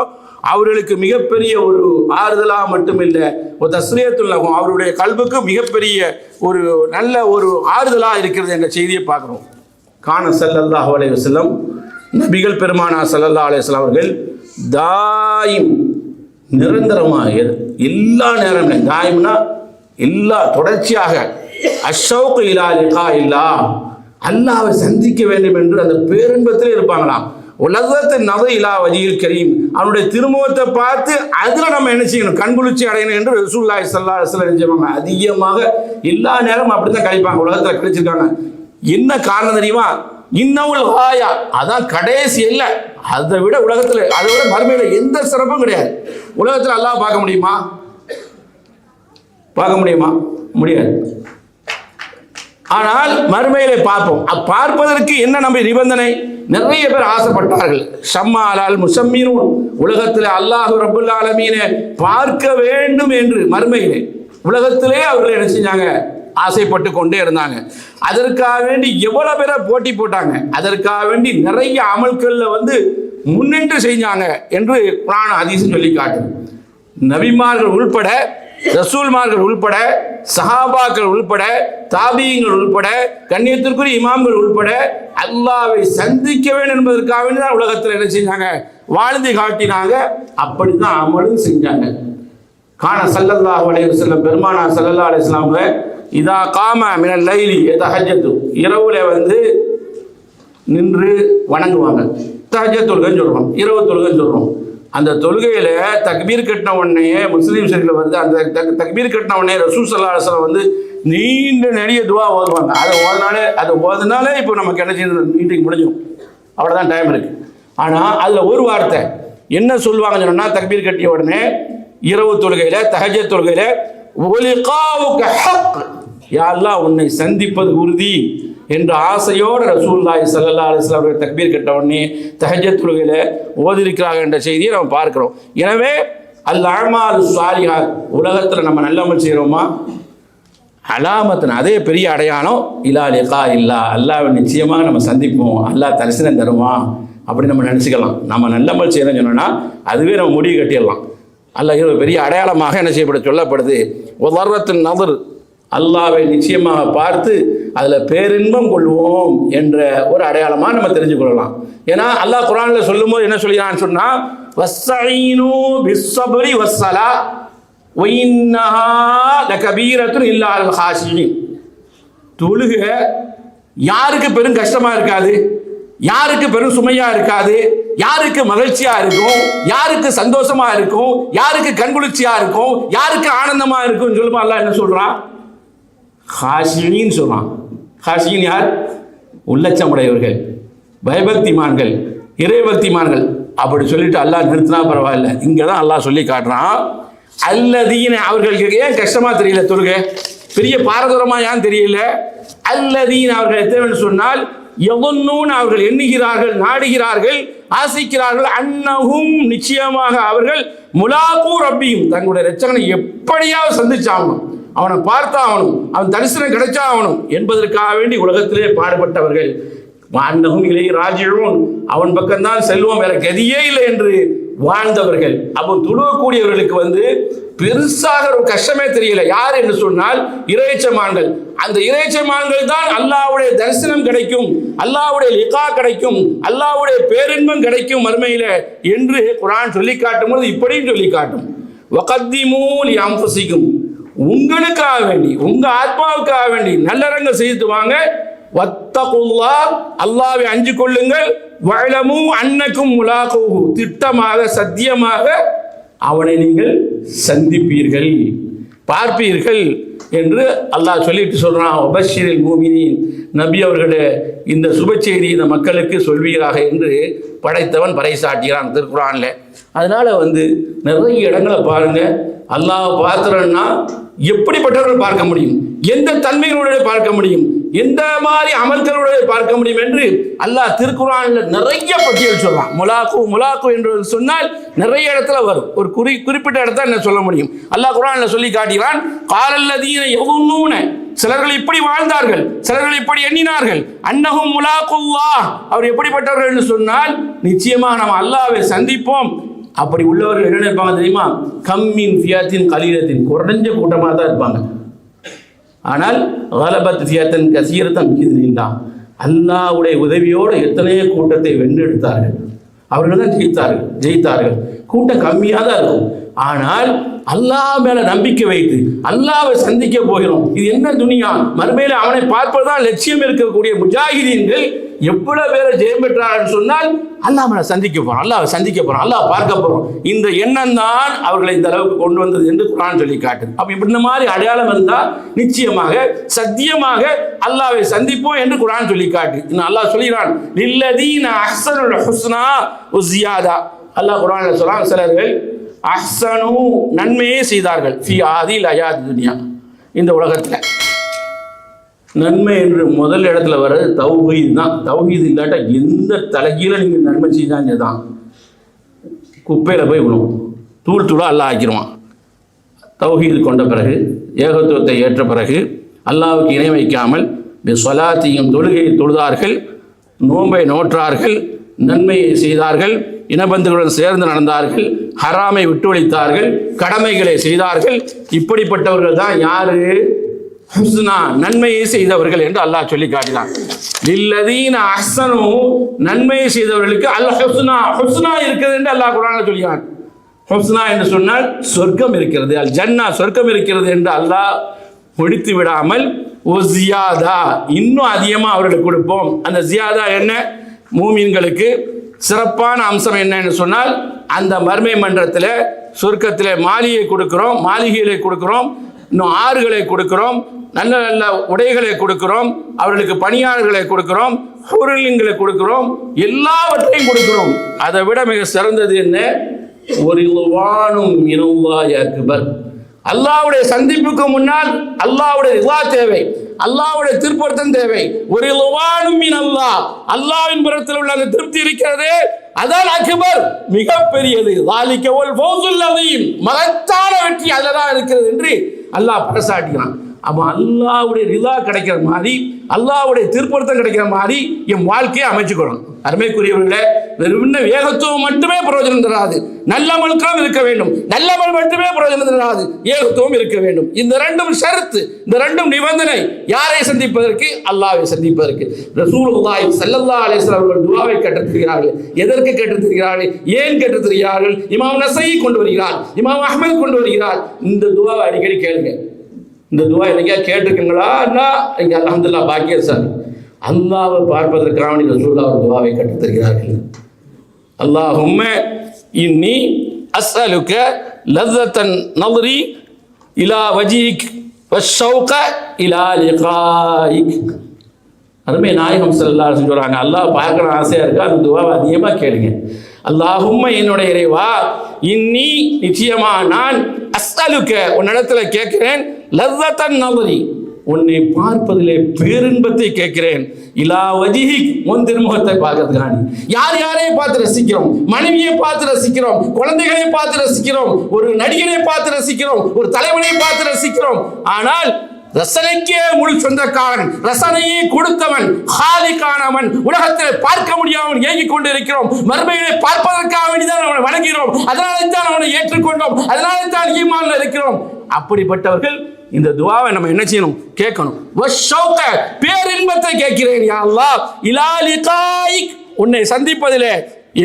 அவர்களுக்கு மிகப்பெரிய ஒரு ஆறுதலாக மட்டுமில்லை, ஒரு தஸ்லியத்துல் லஹும், அவருடைய கல்புக்கு மிகப்பெரிய ஒரு நல்ல ஒரு ஆறுதலாக இருக்கிறது என்ற செய்தியை பார்க்குறோம். கான ஸல்லல்லாஹு அலைஹி வஸல்லம், நபிகள் பெருமானா ஸல்லல்லாஹு அலைஹி வஸல்லம் அவர்கள் தாயிம், நிரந்தரமாக எல்லா நேரமும், தாயிம்னா எல்லா தொடர்ச்சியாக, அஷ்ஷௌக் இலா லிகா இல்லா, அல்லாஹ்வை சந்திக்க வேண்டும் என்று அந்த பேரின்பத்தில் இருப்பாங்களாம். உலகத்தை நவ இலா வஜியில் கரீம், அவனுடைய திருமுகத்தை பார்த்து அதில் நம்ம என்ன செய்யணும், கண்குளிர்ச்சி அடையணும் என்று ரசூலுல்லாஹி ஸல்லல்லாஹு அலைஹி வஸல்லம் செய்வாங்க. அதிகமாக எல்லா நேரமும் அப்படி தான் கழிப்பாங்க, உலகத்தில் கழிச்சிருக்காங்க. என்ன காரணம் தெரியுமா? இன்னவுல் ஹாயா, அதான் கடைசி இல்லை. அதை விட உலகத்தில், அதை விட மறுமையில் எந்த சிறப்பும் கிடையாது. உலகத்தில் அல்லாஹ் பார்க்க முடியுமா? பார்க்க முடியுமா? முடியாது. ஆனால் மறுமையிலே பார்ப்போம். பார்ப்பதற்கு என்ன நம்ம நிபந்தனை? நிறைய பேர் ஆசைப்பட்டார்கள். ஷம்மாலால் முசம்மீனும், உலகத்தில் அல்லாஹ் ரப்புல் ஆலமீனை பார்க்க வேண்டும் என்று மறுமையிலே உலகத்திலே அவர்கள் என்ன செஞ்சாங்க, ஆசைப்பட்டு கொண்டே இருந்தாங்க. அதற்காக வேண்டி எவ்வளவு பேரை போட்டி போட்டாங்க, அதற்காக வேண்டி நிறைய அமல்களில் வந்து முன்னின்று செஞ்சாங்க என்று குர்ஆன் ஹதீஸ் சொல்லி காட்டுது. நபிமார்கள் உள்பட, ரசூல்மார்கள் உள்பட, சஹாபாக்கள் உள்பட, தாபியங்கள் உள்பட, கண்ணியத்திற்குரிய இமாம்கள் உள்பட அல்லாஹ்வை சந்திக்க வேண்டும் என்பதற்காக வேண்டி தான் உலகத்தில் என்ன செஞ்சாங்க, வாழ்ந்து காட்டினாங்க. அப்படித்தான் அமலும் செஞ்சாங்க. கான ஸல்லல்லாஹு அலைஹி வஸல்லம், பெருமானார் ஸல்லல்லாஹு அலைஹி வஸல்லம் இதா காம மினல் லைலி யதஹஜ்ஜது, இரவுல வந்து நின்று வணங்குவாங்க. தஹஜ்ஜத் தொழுகைன்னு சொல்றோம், இரவு தொழுகைன்னு சொல்றோம். அந்த தொழுகையில தக்பீர் கட்டின உடனே முஸ்லீம் ஷரீஃப்ல வருது, அந்த தக்பீர் கட்டின உடனே ரசூல் ஸல்லல்லாஹு அலைஹி வஸல்லம் வந்து நீண்ட நெடிய துவா ஓதுவாங்க. அதை ஓதுனாலே இப்போ நமக்கு என்ன செய்யணும், மீட்டிங் முடிஞ்சிடும், அவ்வளோதான் டைம் இருக்கு. ஆனால் அதில் ஒரு வார்த்தை என்ன சொல்லுவாங்கன்னு சொன்னா, தக்பீர் கட்டிய உடனே இரவு தொழுகையில, தஹஜ்ஜத் தொழுகையில, ஒலிகாவுக ஹக், யா அல்லாஹ் உன்னை சந்திப்பது உறுதி என்ற ஆசையோடு ரசூலுல்லாஹி ஸல்லல்லாஹு அலைஹி வஸல்லம் அவர்கள் தக்பீர் கட்ட உடனே தஹஜ்ஜத் தொழுகையில ஓதிருக்கிறார்கள் என்ற செய்தியை நம்ம பார்க்கிறோம். எனவே அல் அமாலு ஸாலிஹாத், உலகத்தில் நம்ம நல்லமல் செய்கிறோமா, அலாமத்தின் அதே பெரிய அடையாளம் இலா லிகா இல்லா, அல்லாஹ்வை நிச்சயமாக நம்ம சந்திப்போம், அல்லாஹ் தரிசனம் தருவான் அப்படி நம்ம நினச்சிக்கலாம். நம்ம நல்லமல் செய்யணும்னு சொன்னோன்னா அதுவே நம்ம முடிவு கட்டிடலாம். அல்லாஹ் இது பெரிய அடையாளமாக என்ன செய்யப்பட சொல்லப்படுது. ஒவ்வொருத்தின் நபர், அல்லாஹ்வை நிச்சயமாக பார்த்து அதில் பேரின்பம் கொள்வோம் என்ற ஒரு அடையாளமாக நம்ம தெரிஞ்சு கொள்ளலாம். ஏன்னா அல்லாஹ் குர்ஆனில் சொல்லும்போது என்ன சொல்லினான்னு சொன்னால், வஸ்ஸஈனு பிஸ்ஸப்ரி வஸ்ஸலா வஇன்னஹா லகபீரத்துன் இல்லா அலல் ஹாஷியின். தொழுகை யாருக்கு பெரும் கஷ்டமா இருக்காது, யாருக்கு பெரும் சுமையா இருக்காது, யாருக்கு மகிழ்ச்சியா இருக்கும், யாருக்கு சந்தோஷமா இருக்கும், யாருக்கு கண்குளிர்ச்சியா இருக்கும், யாருக்கு ஆனந்தமா இருக்கும் சொல்லுமா அல்லாஹ் என்ன சொல்றான், ஹாஷியின் சொல்றான். ஹாஷியின் யார்? உள்ளச்சமுடையவர்கள், பயபக்திமான்கள், இறைபக்திமான்கள். அப்படி சொல்லிட்டு அல்லாஹ் நிறுத்தினா பரவாயில்ல, இங்கே தான் அல்லாஹ் சொல்லி காட்டுறான். அல்லதீன, அவர்களுக்கு ஏன் கஷ்டமா தெரியல தொழுகை, பெரிய பாரதூரமா ஏன் தெரியல? அல்லதீன, அவர்கள் எத்தனை சொன்னால், யظنون, அவர்கள் எண்ணுகிறார்கள், நாடுகிறார்கள், ஆசைக்கிறார்கள், அன்னஹும், நிச்சயமாக அவர்கள், முலாகு ரப்பியும், தங்களுடைய இரட்சகனை எப்படியாவது சந்திச்சாகணும், அவனை பார்த்தாகணும், அவன் தரிசனம் கிடைச்சாகணும் என்பதற்காக வேண்டி உலகத்திலே பாடுபட்டவர்கள். அன்னஹும் இலைஹி ராஜிஊன், அவன் பக்கம்தான் செல்வோம், வேற கதியே இல்லை என்று வாழ்ந்தவர்கள். அப்போ தொழுவக்கூடியவர்களுக்கு வந்து பெருசாக ஒரு கஷ்டமே தெரியல. யார் என்று சொன்னால் இறைச்சமான்கள். அந்த இறைச்சமான்கள் தான் அல்லாஹ்வுடைய தரிசனம் கிடைக்கும், அல்லாஹ்வுடைய லிகா கிடைக்கும், அல்லாஹ்வுடைய பேரின்பம் கிடைக்கும் மறுமையில என்று குர்ஆன் சொல்லி காட்டும் போது இப்படியும் சொல்லி காட்டும். வகத்திமூ லி அன்ஃபுசிக்கும், உங்களுக்காக வேண்டி, உங்க ஆத்மாவுக்காக வேண்டி நல்லறங்கள் செய்து வாங்க. வத்தகுல்லாஹ், அல்லாஹ்வை அஞ்சு கொள்ளுங்கள். வஅலமு அன்னக்கும் முலாகுஹு, திட்டமாக சத்தியமாக அவனை நீங்கள் சந்திப்பீர்கள், பார்ப்பீர்கள் என்று அல்லாஹ் சொல்லிட்டு சொல்றான். வபஷிரில் முஃமினீன், நபி அவர்களே இந்த சுப செய்தி இந்த மக்களுக்கு சொல்வீராக என்று படைத்தவன் பறைசாட்டுகிறான் திருக்குர்ஆன்ல. அதனால வந்து நிறைய இடங்களை பாருங்க, அல்லாஹ் பார்க்கிறோன்னா எப்படிப்பட்டவர்கள் பார்க்க முடியும், எந்த தன்மைகளுடைய பார்க்க முடியும், எந்த மாதிரி அமல்களுடைய பார்க்க முடியும் என்று அல்லாஹ் திருக்குர்ஆன்ல நிறைய பட்டியல் சொல்றான். முலாக்கு என்று சொன்னால் நிறைய இடத்துல வரும், ஒரு குறிப்பிட்ட இடத்துல என்ன சொல்ல முடியும். அல்லாஹ் குர்ஆன்ல சொல்லி காட்டுகிறான். காலல்லதீன யظنون, சிலர்கள் இப்படி வாழ்ந்தார்கள், சிலர்கள் இப்படி எண்ணினார்கள். அன்னஹும் முலாக்குல்லாஹ், அவர் எப்படிப்பட்டவர்கள் என்று சொன்னால் நிச்சயமாக நாம் அல்லாஹ்வை சந்திப்போம். அப்படி உள்ளவர்கள் என்ன இருப்பாங்க தெரியுமா? கம்மின் ஃபியாத்தின் கலீலத்தின், குறைஞ்ச கூட்டமாக தான் இருப்பாங்க. ஆனால் கலபத் ஃபியாத்தன் கசீரத்தன் பிஇذنில்லாஹ், அல்லாஹ்வுடைய உதவியோடு எத்தனையோ கூட்டத்தை வென்றெடுத்தார்கள். அவர்கள் தான் ஜெயித்தார்கள். கூட்டம் கம்மியாக தான் இருக்கும், ஆனால் அல்லாஹ் மேல நம்பிக்கை வைத்து அல்லாஹ்வை சந்திக்க போகிறோம். இது என்ன துனியா, மறுமையில அவனை பார்ப்பதுதான் லட்சியம் இருக்கக்கூடிய முஜாஹிதீன்கள் எவ்வளவு பேரை ஜெயம் பெற்றார்கள் சொன்னால் அல்லாஹ் மேல சந்திக்க போறோம், அல்லாஹ்வை சந்திக்க போறோம், அல்லாஹ் பார்க்க போறோம். இந்த எண்ணம் தான் அவர்களை இந்த அளவுக்கு கொண்டு வந்தது என்று குர்ஆன் சொல்லி காட்டுது. அப்ப இப்படி இந்த மாதிரி அடையாளம் இருந்தா நிச்சயமாக சத்தியமாக அல்லாஹ்வை சந்திப்போம் என்று குர்ஆன் சொல்லி காட்டு. இன்னும் அல்லாஹ் சொல்கிறான், லில்லதீன அஹ்ஸனுல் ஹுஸ்னா வ ஜியாதா. அல்லாஹ் குர்ஆன்ல சொல்றான், சிலர்கள் அஹ்ஸனு நன்மையே செய்தார்கள் ஃபி ஆதில் ஹயாத் துன்யா, இந்த உலகத்தில் நன்மை என்று முதல் இடத்துல வர்றது தௌஹீத் தான். தௌஹீத் இல்லாட்டா எந்த தலைகீழ நீங்கள் நன்மை செய்தாங்க தான் குப்பையில் போய் விடும், தூள் தூளாக அல்லாஹ் ஆக்கிடுவான். தௌஹீத் கொண்ட பிறகு, ஏகத்துவத்தை ஏற்ற பிறகு, அல்லாஹ்வுக்கு இணை வைக்காமல் சொலாத்தையும் தொழுகையை தொழுதார்கள், நோன்பை நோற்றார்கள், நன்மையை செய்தார்கள், இனபந்துகளுடன் சேர்ந்து நடந்தார்கள், ஹராமை விட்டுவழித்தார்கள், கடமைகளை செய்தார்கள். இப்படிப்பட்டவர்கள் தான் யாரு? ஹுஸ்னா, நன்மையை செய்தவர்கள் என்று அல்லாஹ் சொல்லி காட்டினான். லில்லதீன அஹ்ஸனு, நன்மையை செய்தவர்களுக்கு அல் ஹுஸ்னா, ஹுஸ்னா இருக்கிறது என்று அல்லாஹ் குர்ஆன்ல சொல்கிறான். ஹுஸ்னா என்று சொன்னால் சொர்க்கம் இருக்கிறது, அல் ஜன்னா, சொர்க்கம் இருக்கிறது என்று அல்லாஹ் முடித்து விடாமல் ஒ ஜியாதா, இன்னும் அதிகமாக அவர்களுக்கு கொடுப்போம். அந்த ஜியாதா என்ன? மூமின்களுக்கு சிறப்பான அம்சம் என்னன்னு சொன்னால், அந்த மர்மை மன்றத்தில் சொர்க்கத்தில் மாளிகை கொடுக்கிறோம், மாளிகைகளை கொடுக்கிறோம், இன்னும் ஆறுகளை கொடுக்கிறோம், நல்ல நல்ல உடைகளை கொடுக்கிறோம், அவர்களுக்கு பணியாளர்களை கொடுக்கிறோம், ஹூரிலிங்களை கொடுக்கிறோம், எல்லாவற்றையும் கொடுக்கிறோம். அதை விட மிக சிறந்தது என்ன? ஒரு ரிதுவானும் மினல்லாஹி அக்பர். அல்லாஹ்வுடைய சந்திப்புக்கு முன்னால் அல்லாஹ்வுடைய ரிதா தேவை, அல்லாஹ்வுடைய திருப்பொருத்தம் தேவை. ஒரு ரிதுவானும் மினல்லாஹ், அல்லாஹ்வின் புறத்தில் உள்ள அந்த திருப்தி இருக்கிறது, அதான் அக்பர், மிகப்பெரியது. ஸாலிக வல் ஃபௌஸுல் அஸீம், மகத்தான வெற்றி அதுதான் இருக்கிறது என்று அல்லாஹ் பறைசாட்டுகிறான். அப்போ அல்லாஹ்வுடைய ரிதா கிடைக்கிற மாதிரி, அல்லாஹ்வுடைய திருப்பொருத்தம் கிடைக்கிற மாதிரி என் வாழ்க்கையை அமைச்சுக்கணும். அருமைக்குரியவர்களே, வெறும் ஏகத்துவம் மட்டுமே பிரயோஜனம் தராது, நல்ல மனுக்களும் இருக்க வேண்டும். நல்ல மனு மட்டுமே பிரயோஜனம் தராது, ஏகத்துவம் இருக்க வேண்டும். இந்த ரெண்டும் ஷரத்து, இந்த ரெண்டும் நிபந்தனை. யாரை சந்திப்பதற்கு? அல்லாஹ்வை சந்திப்பதற்கு. ரசூலுல்லாஹி ஸல்லல்லாஹு அலைஹி வஸல்லம் அவர்கள் துஆவை கற்றுத்தருகிறார்கள். எதற்கு கற்றுத்தருகிறார்கள்? ஏன் கற்றுத்தருகிறார்கள்? இமாம் நஸஈ கொண்டு வருகிறார், இமாம் அஹ்மத் கொண்டு வருகிறார். இந்த துஆவை அடிக்கடி கேளுங்க. இந்த துஆ என்னைக்கா கேட்டிருக்கீங்களா? இங்கே அல்ஹம்துலில்லாஹ் பாக்கியசாலி. அல்லாஹ்வை பார்ப்பதற்காக வேண்டி ரசூலுல்லாஹ் ஒரு துஆவை கற்றுத் தருகிறார்கள். அல்லாஹும்ம இன்னி அஸ்அலுக லஸ்ஸத்தன் நظرி இலா வஜீக் வஷ்ஷௌக இலா லிகாயிக். அருமை நாயகம் ஸல்லல்லாஹு அலைஹி வஸல்லம் சொல்றாங்க, அல்லாஹ் பார்க்கற ஆசையா இருக்கா? அந்த துஆவை அதிகமா கேளுங்க. அல்லாஹும்ம, என்னுடைய இறைவா, இன்னி, நிச்சயமா நான், அஸ்அலுக, உன்னிடத்துல கேட்கிறேன், லஸ்ஸத்தன் நظرி, உன்னை பார்ப்பதிலே பேரின்பத்தை கேட்கிறேன், இலா வஜீக், உன் திருமுகத்தை பார்க்கறதுக்காண்டி. யார் யாரை பார்த்து ரசிக்கிறோம்? மனைவியை பார்த்து ரசிக்கிறோம், குழந்தைகளை பார்த்து ரசிக்கிறோம், ஒரு நடிகரை பார்த்து ரசிக்கிறோம், ஒரு தலைவனை பார்த்து ரசிக்கிறோம். ஆனால் ரசனைக்கே முழு சொந்தக்காரன், ரசனையை கொடுத்தவன், ஹாலிகானவன், உலகத்தில் பார்க்க முடியாமல் ஏங்கிக் கொண்டு இருக்கிறோம். மறுமையை பார்ப்பதற்காக வேண்டிதான் அவனை வணங்குகிறோம், அதனாலே தான் அவனை ஏற்றுக்கொண்டோம், அதனாலே தான் ஈமான்ல இருக்கிறோம். அப்படிப்பட்டவர்கள் இந்த துஆவை நம்ம என்ன செய்யணும்? கேட்கணும். வஷ்ஷௌக, பேரின்பத்தை கேட்கிறேன் யா அல்லாஹ், இலா லிகாயிக், உன்னை சந்திப்பதிலே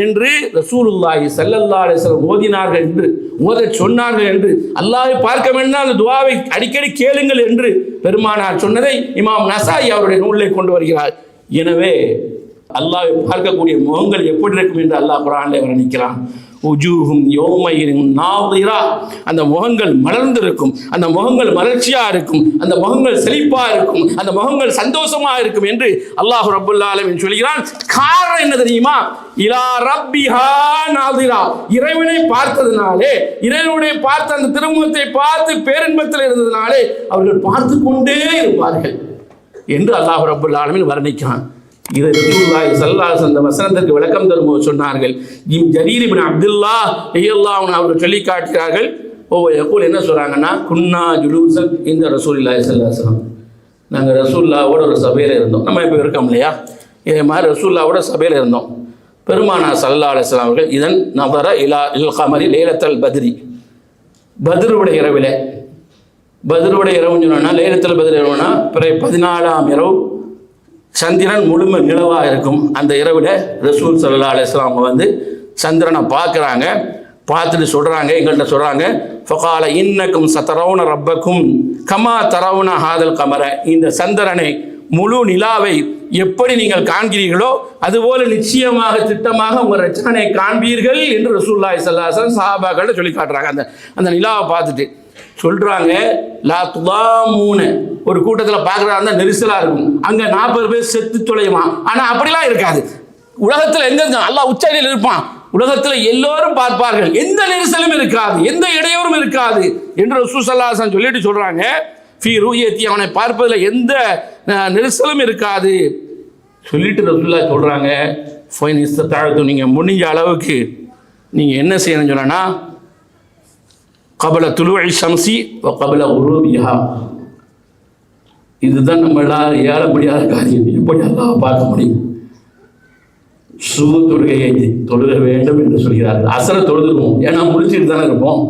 என்று ரசூலுல்லாஹி ஸல்லல்லாஹு அலைஹி வஸல்லம் ஓதினார்கள் என்று, ஓதச் சொன்னார்கள் என்று, அல்லாஹ்வை பார்க்க வேண்டாம் அந்த துஆவை அடிக்கடி கேளுங்கள் என்று பெருமானார் சொன்னதை இமாம் நஸாயி அவருடைய நூலில் கொண்டு வருகிறார். எனவே அல்லாஹ்வை பார்க்கக்கூடிய முகங்கள் எப்படி இருக்கும் என்று அல்லாஹ் குர்ஆனிலே வர்ணிக்கிறான். உஜூஹும் யௌமையின் நாதிரா, அந்த முகங்கள் மலர்ந்திருக்கும், அந்த முகங்கள் மலர்ச்சியா இருக்கும், அந்த முகங்கள் செழிப்பா இருக்கும், அந்த முகங்கள் சந்தோஷமா இருக்கும் என்று அல்லாஹ் ரப்பல் ஆலமீன் சொல்கிறான். காரணம் என்ன தெரியுமா? இலா ரப்பிஹா நாதிரா, இறைவனை பார்த்ததுனாலே, இறைவனை பார்த்த அந்த திருமுகத்தை பார்த்து பேரின்பத்தில் இருந்ததுனாலே அவர்கள் பார்த்து கொண்டே இருப்பார்கள் என்று அல்லாஹ் ரப்பல் ஆலமீன் வர்ணிக்கிறான். இதை ரசூலுல்லாஹி ஸல்லல்லாஹு அலைஹி வஸல்லம் வசனத்திற்கு விளக்கம் தரும்போது சொன்னார்கள். ஜரீர் இப்னு அப்துல்லாஹ் ரலியல்லாஹு அன்ஹு அவர்கள் சொல்லி காட்டுகிறார்கள். யகூல், என்ன சொல்றாங்கன்னா, குன்னா ஜுலூசன் இந்த ரசூலுல்லாஹி ஸல்லல்லாஹு அலைஹி வஸல்லம், நாங்கள் ரசூலுல்லாஹ்வோட ஒரு சபையில் இருந்தோம். நம்ம இப்போ இருக்கோம் இல்லையா, இதே மாதிரி ரசூலுல்லாஹ்வோட சபையில் இருந்தோம். பெருமானார் ஸல்லல்லாஹு அலைஹி வஸல்லம் அவர்கள் இதன் நபர இலா இல் கமரி லைலத்துல் பத்ரி, பத்ருடைய இரவிலே, பத்ருடைய இரவுன்னு சொன்னா லைலத்துல் பத்ர் இரவுனா பிறகு 14ஆம் இரவு சந்திரன் முழுமை நிலவாக இருக்கும். அந்த இரவில் ரசூல் ஸல்லல்லாஹு அலைஹி வஸல்லம் அவங்க வந்து சந்திரனை பார்க்குறாங்க. பார்த்துட்டு சொல்கிறாங்க, எங்கள்கிட்ட சொல்கிறாங்க, ஃபகால இன்னக்கும் சதரவுன ரப்பக்கும் கமா தரவுன ஹாதல் கமர, இந்த சந்திரனை முழு நிலாவை எப்படி நீங்கள் காண்கிறீர்களோ அதுபோல நிச்சயமாக திட்டமாக உங்கள் ரச்சனை காண்பீர்கள் என்று ரசூலுல்லாஹி ஸல்லல்லாஹு அலைஹி வஸல்லம் சஹாபாக்களை சொல்லி காட்டுறாங்க. அந்த நிலாவை பார்த்துட்டு சொல்கிறாங்க, லா துலாமூன, ஒரு கூட்டத்தில் பார்க்குறதா இருந்தால் நெரிசலாக இருக்கும், அங்கே 40 பேர் செத்து தொலையுமா. ஆனால் அப்படிலாம் இருக்காது. உலகத்தில் எங்க அல்லாஹ் உச்சநிலையில் இருப்பான், உலகத்தில் எல்லோரும் பார்ப்பார்கள், எந்த நெரிசலும் இருக்காது, எந்த இடையூறும் இருக்காது என்று ரசூல் ஸல்லல்லாஹு அலைஹி வஸல்லம் சொல்லிட்டு சொல்கிறாங்க. ஃபீ ரூயத்தி, அவனை பார்ப்பதில் எந்த நெரிசலும் இருக்காது சொல்லிட்டு ரசூலுல்லாஹ் சொல்கிறாங்க, ஃபைன் இஸ்ததாஅத்து, நீங்கள் முடிஞ்ச அளவுக்கு நீங்கள் என்ன செய்யணும்னு சொன்னா, கபல துலுஇ ஷம்சி வ கபல குரூபிஹா, இதுதான் நம்மளால் ஏற முடியாத காரியம். எப்படி அல்லாஹ் பார்க்க முடியும்? சுபு தொழுகையை தொழுக வேண்டும் என்று சொல்கிறார்கள். அசர தொழுதுருவோம், ஏன்னா முடிச்சுட்டு தானே இருப்போம்.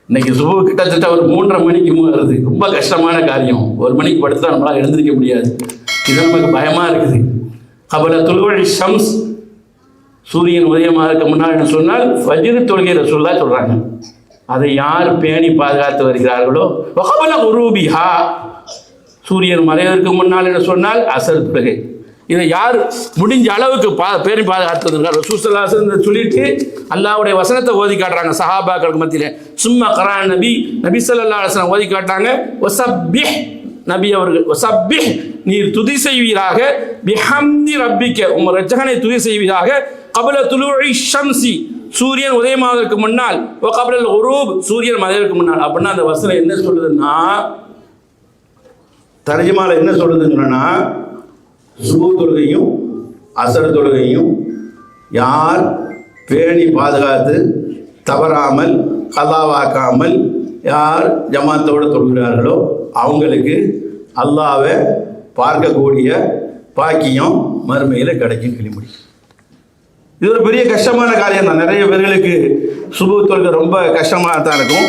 இன்னைக்கு சுபு கிட்டத்தட்ட ஒரு 3:30 மணிக்கு வருது. ரொம்ப கஷ்டமான காரியம். 1 மணிக்கு படுத்தா நம்மளால் எழுந்திருக்க முடியாது. இது நமக்கு பயமாக இருக்குது. கபல துலுஇ ஷம்ஸ், சூரியன் உதயமாக இருக்க முன்னால் என்ன சொன்னால் ஃபஜ்ர் தொழுகை ரசூலுல்லாஹ் சொல்கிறாங்க. அதை யார் பேணி பாதுகாத்து வருகிறார்களோ, கபல குரூபிஹா, சூரியன் மறைவதற்கு முன்னால் என்ன சொன்னால் அசர் தொழுகை, இதை யார் முடிஞ்ச அளவுக்கு பேணி பாதுகாத்து வந்திருக்கார் ரசூல் ஸல்லல்லாஹு அலைஹி வஸல்லம் சொல்லிட்டு அல்லாஹ்வுடைய வசனத்தை ஓதி காட்டுறாங்க சஹாபாக்களுக்கு மத்தியில். சும்மா கரான் நபி ஸல்லல்லாஹு அலைஹி வஸல்லம் ஓதி காட்டாங்க, வஸப்பிஹ், நபி அவர்கள் வஸப்பிஹ், நீர் துதி செய்வீராக, பிஹம்தி ரப்பிக்க, உம் ரஜ்ஜகனை துதி செய்வீராக, கபல துலுஇ ஷம்சி, சூரியன் உதயமாவதற்கு முன்னால், வ கபலல் குரூப், சூரியன் மறைவதற்கு முன்னால். அப்படின்னா அந்த வசனம் என்ன சொல்லுதுன்னா, தர்ஜுமால என்ன சொல்லுதுன்னு சொன்னா, சுபு தொழுகையும் அசர் தொழுகையும் யார் பேணி பாதுகாத்து தவறாமல் கலாவாக்காமல் யார் ஜமாத்தோடு தொழுகிறார்களோ அவங்களுக்கு அல்லாஹ்வை பார்க்கக்கூடிய பாக்கியம் மறுமையில் கிடைக்கும் கிளிமுடி. இது ஒரு பெரிய கஷ்டமான காரியம் தான். நிறைய பேர்களுக்கு சுபு தொழுகை ரொம்ப கஷ்டமாக தான் இருக்கும்.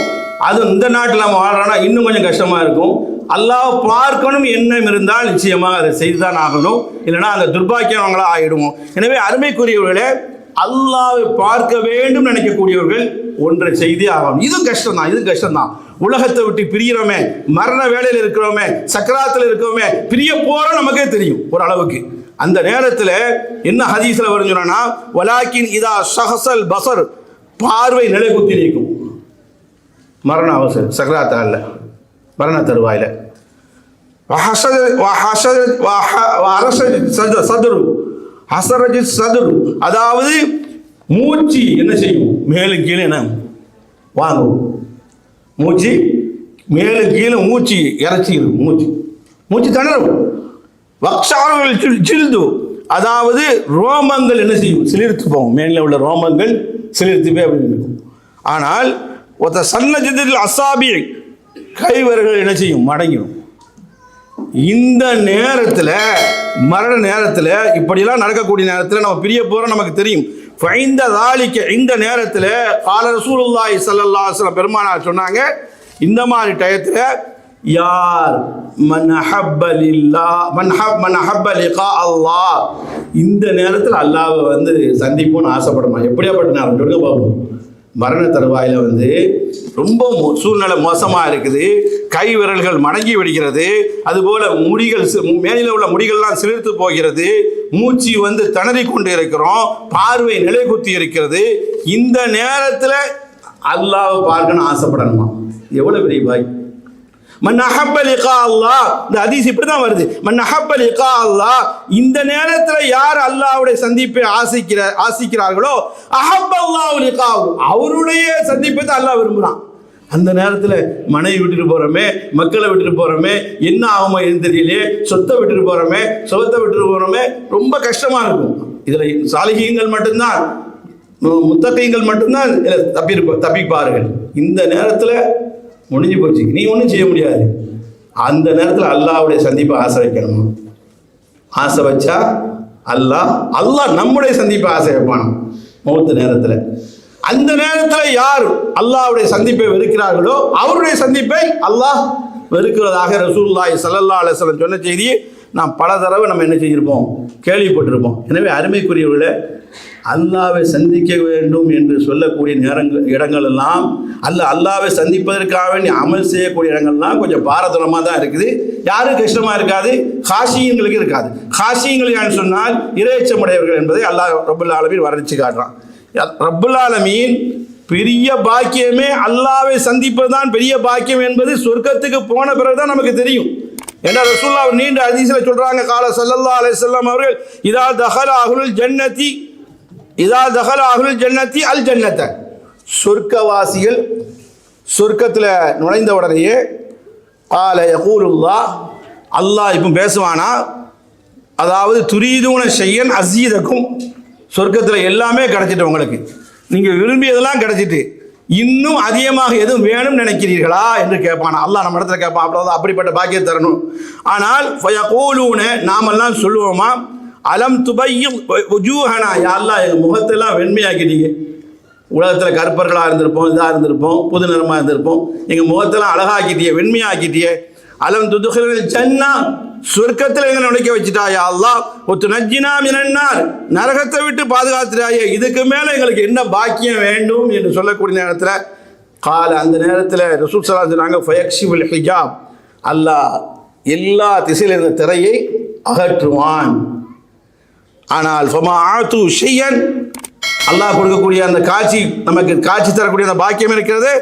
அது இந்த நாட்டில் நம்ம வாழ்றோன்னா இன்னும் கொஞ்சம் கஷ்டமாக இருக்கும். அல்லாஹ் பார்க்கணும் எண்ணம் இருந்தால் நிச்சயமாக அதை செய்து தான் ஆகணும், இல்லைன்னா அந்த துர்பாக்கியவங்களாக ஆகிடுவோம். எனவே அருமைக்குரியவர்களே, அல்லாஹ்வை பார்க்க வேண்டும் நினைக்கக்கூடியவர்கள் ஒன்றை செய்தே ஆகணும். இது கஷ்டம்தான். உலகத்தை விட்டு பிரிகிறோமே, மரண வேலையில் இருக்கிறோமே, சக்கராத்தில் இருக்கிறோமே, பிரிய போகிறோம் நமக்கே தெரியும் ஒரு அளவுக்கு. அந்த நேரத்தில் என்ன ஹதீஸில் வரும்னு சொன்னா, வலாக்கின் இதா ஷஹஸல் பஸர், பார்வை நிலை குத்தி நிற்கும். மரண அவசரம் சக்கராத்தால மரண தருவாயில் அதாவது மூச்சு என்ன செய்யும், மேலும் கீழே என்ன வாங்கும், மூச்சு மேலும் கீழே மூச்சு இறச்சிடும், மூச்சு திணறும். வக்ஷார்கள் ஜில்து, அதாவது ரோமங்கள் என்ன செய்யும், சிலிர்த்து போகும், மேலே உள்ள ரோமங்கள் சிலிர்த்து போய் அப்படி இருக்கும். ஆனால் ஒருத்த சன்னஜிதில் அசாபி, கைவர்கள் என்ன செய்யும், மடங்கிடும். இந்த நேரத்தில் மரண நேரத்தில் இப்படிலாம் நடக்கக்கூடிய நேரத்தில் நம்ம பிரிய போகிறோம் நமக்கு தெரியும். ஃபைந்த தாலிக்க, இந்த நேரத்தில் கால ரசூலுல்லாஹி ஸல்லல்லாஹு அலைஹி வஸல்லம் பெருமானார் சொன்னாங்க, இந்த மாதிரி டயத்தில் யார் மன் அஹப்ப லில்லாஹ் மன் அஹப்ப லிகா அல்லாஹ், இந்த நேரத்தில் அல்லாஹ்வை வந்து சந்திப்போன்னு ஆசைப்படுமா. எப்படியாப்பட்ட நேரம் சொல்லுங்க பாப்போம். மரண தருவாயில் ரொம்ப சூழ்நிலை மோசமாக இருக்குது, கை விரல்கள் மடங்கி விடுகிறது, அதுபோல் முடிகள் மேலில் உள்ள முடிகள்லாம் சிலிர்த்து போகிறது, மூச்சு திணறி கொண்டு இருக்கிறோம், பார்வை நிலை குத்தி இருக்கிறது. இந்த நேரத்தில் அல்லாஹ்வை பார்க்கணும் ஆசைப்படணுமா, எவ்வளோ பெரிய பாய். மன் அஹப்ப லிகா அல்லாஹ், இந்த ஹதீஸ் இப்படி தான் வருது. மன் அஹப்ப லிகா அல்லாஹ், இந்த நேரத்தில் யார் அல்லாஹ்வுடைய சந்திப்பை ஆசிக்கிறார்களோ, அஹப்ப அல்லாஹு லிகாஹு, அவருடைய சந்திப்பை தான் அல்லாஹ் விரும்புகிறான். அந்த நேரத்தில் மனைவி விட்டுட்டு போகிறோமே, மக்களை விட்டுட்டு போகிறோமே, என்ன ஆகுமோ எது தெரியலையே, சொத்தை விட்டுட்டு போகிறோமே, சுகத்தை விட்டுட்டு போகிறோமே, ரொம்ப கஷ்டமாக இருக்கும். இதில் சாலிஹீன்கள் மட்டும்தான், முத்தகீன்கள் மட்டும்தான் தப்பிப்பார்கள். இந்த நேரத்தில் முடிஞ்சு போச்சு, நீ ஒன்றும் செய்ய முடியாது. அந்த நேரத்தில் அல்லாஹ்வுடைய சந்திப்பை ஆசை வைக்கணுமா. ஆசை வச்சா அல்லாஹ் நம்முடைய சந்திப்பை ஆசை வைப்பானா மௌத்து நேரத்தில். அந்த நேரத்தில் யார் அல்லாஹ்வுடைய சந்திப்பை வெறுக்கிறார்களோ அவருடைய சந்திப்பை அல்லாஹ் வெறுக்கிறதாக ரசூலுல்லாஹி ஸல்லல்லாஹு அலைஹி வஸல்லம் சொன்ன செய்தியை நாம் பல தடவை நம்ம என்ன செஞ்சிருப்போம், கேள்விப்பட்டிருப்போம். எனவே அருமைக்குரியவர்களே, அல்லாவை சந்திக்க வேண்டும் என்று சொல்லக்கூடிய இடங்கள் எல்லாம் அல்லாவை சந்திப்பதற்காக வேண்டி அமல் செய்யக்கூடிய இடங்கள்லாம் கொஞ்சம் பாரதூரமாக தான் இருக்குது. யாரும் கஷ்டமாக இருக்காது, காசியங்களுக்கு இருக்காது. காசியங்கள் சொன்னால் இறைச்சமுடையவர்கள் என்பதை அல்லாஹ் ரப்புல் ஆலமீன் வர்ணிச்சு காட்டுறான். ரப்புல் ஆலமீன் பெரிய பாக்கியமே அல்லாவை சந்திப்பது தான் பெரிய பாக்கியம் என்பது சொர்க்கத்துக்கு போன பிறகுதான் நமக்கு தெரியும். ஏன்னா ரசூலுல்லாஹ் நீண்ட ஹதீஸ்ல சொல்றாங்க, கால ஸல்லல்லாஹு அலைஹி வஸல்லம் அவர்கள் இதா தஹல அஹ்லுல் ஜன்னதி அல் ஜன்னத, சொர்க்கவாசிகள் சொர்க்கத்தில் நுழைந்த உடனேயே கால யகூலுல்லாஹ், அல்லாஹ் இப்போ பேசுவானா, அதாவது துரீதூன ஷையன் அஸீதக்கும், சொர்க்கத்தில் எல்லாமே கிடைச்சிட்டு உங்களுக்கு, நீங்கள் விரும்பியதெல்லாம் கிடைச்சிட்டு இன்னும் அதிகமாக எதுவும் வேணும்னு நினைக்கிறீர்களா என்று கேட்பானா. அல்லாஹ் நம்ம இடத்துல கேட்பான். அப்படிப்பட்ட பாக்கியம் தரணும். ஆனால் ஃபயகூலூன, நாமெல்லாம் சொல்லுவோமா, அலம் துபையும் வஜூஹனா, யா அல்லாஹ் எங்கள் முகத்தெல்லாம் வெண்மையாக்கிட்டீங்க. உலகத்தில் கருப்பர்களாக இருந்திருப்போம், இதாக இருந்திருப்போம், புது நிறமாக இருந்திருப்போம், எங்கள் முகத்தெல்லாம் அழகாக்கிட்டியே, வெண்மையாக்கிட்டியே. அலம் துதுகில் ஜன்னா, சொர்க்கத்தில் எங்களை நுழைக்க வச்சுட்டாயா அல்லாஹ். ஒத்து நஜ்ஜினா மினன்னார், நரகத்தை விட்டு பாதுகாத்துட்டாயே, இதுக்கு மேலே எங்களுக்கு என்ன பாக்கியம் வேண்டும் என்று சொல்லக்கூடிய நேரத்தில் அந்த நேரத்தில் ரசூல் ஸல்லல்லாஹு அலைஹி வஸல்லம் சொன்னாங்க, ஃபயக்ஷிஃபுல் ஹிஜாப், அல்லாஹ் எல்லா திசையில் இருந்த திரையை அகற்றுவான். ஆனால் ஃபமா ஆது ஷையன், அல்லாஹ் கொடுக்கக்கூடிய அந்த காட்சி, நமக்கு காட்சி தரக்கூடிய அந்த பாக்கியம் இருக்கிறது,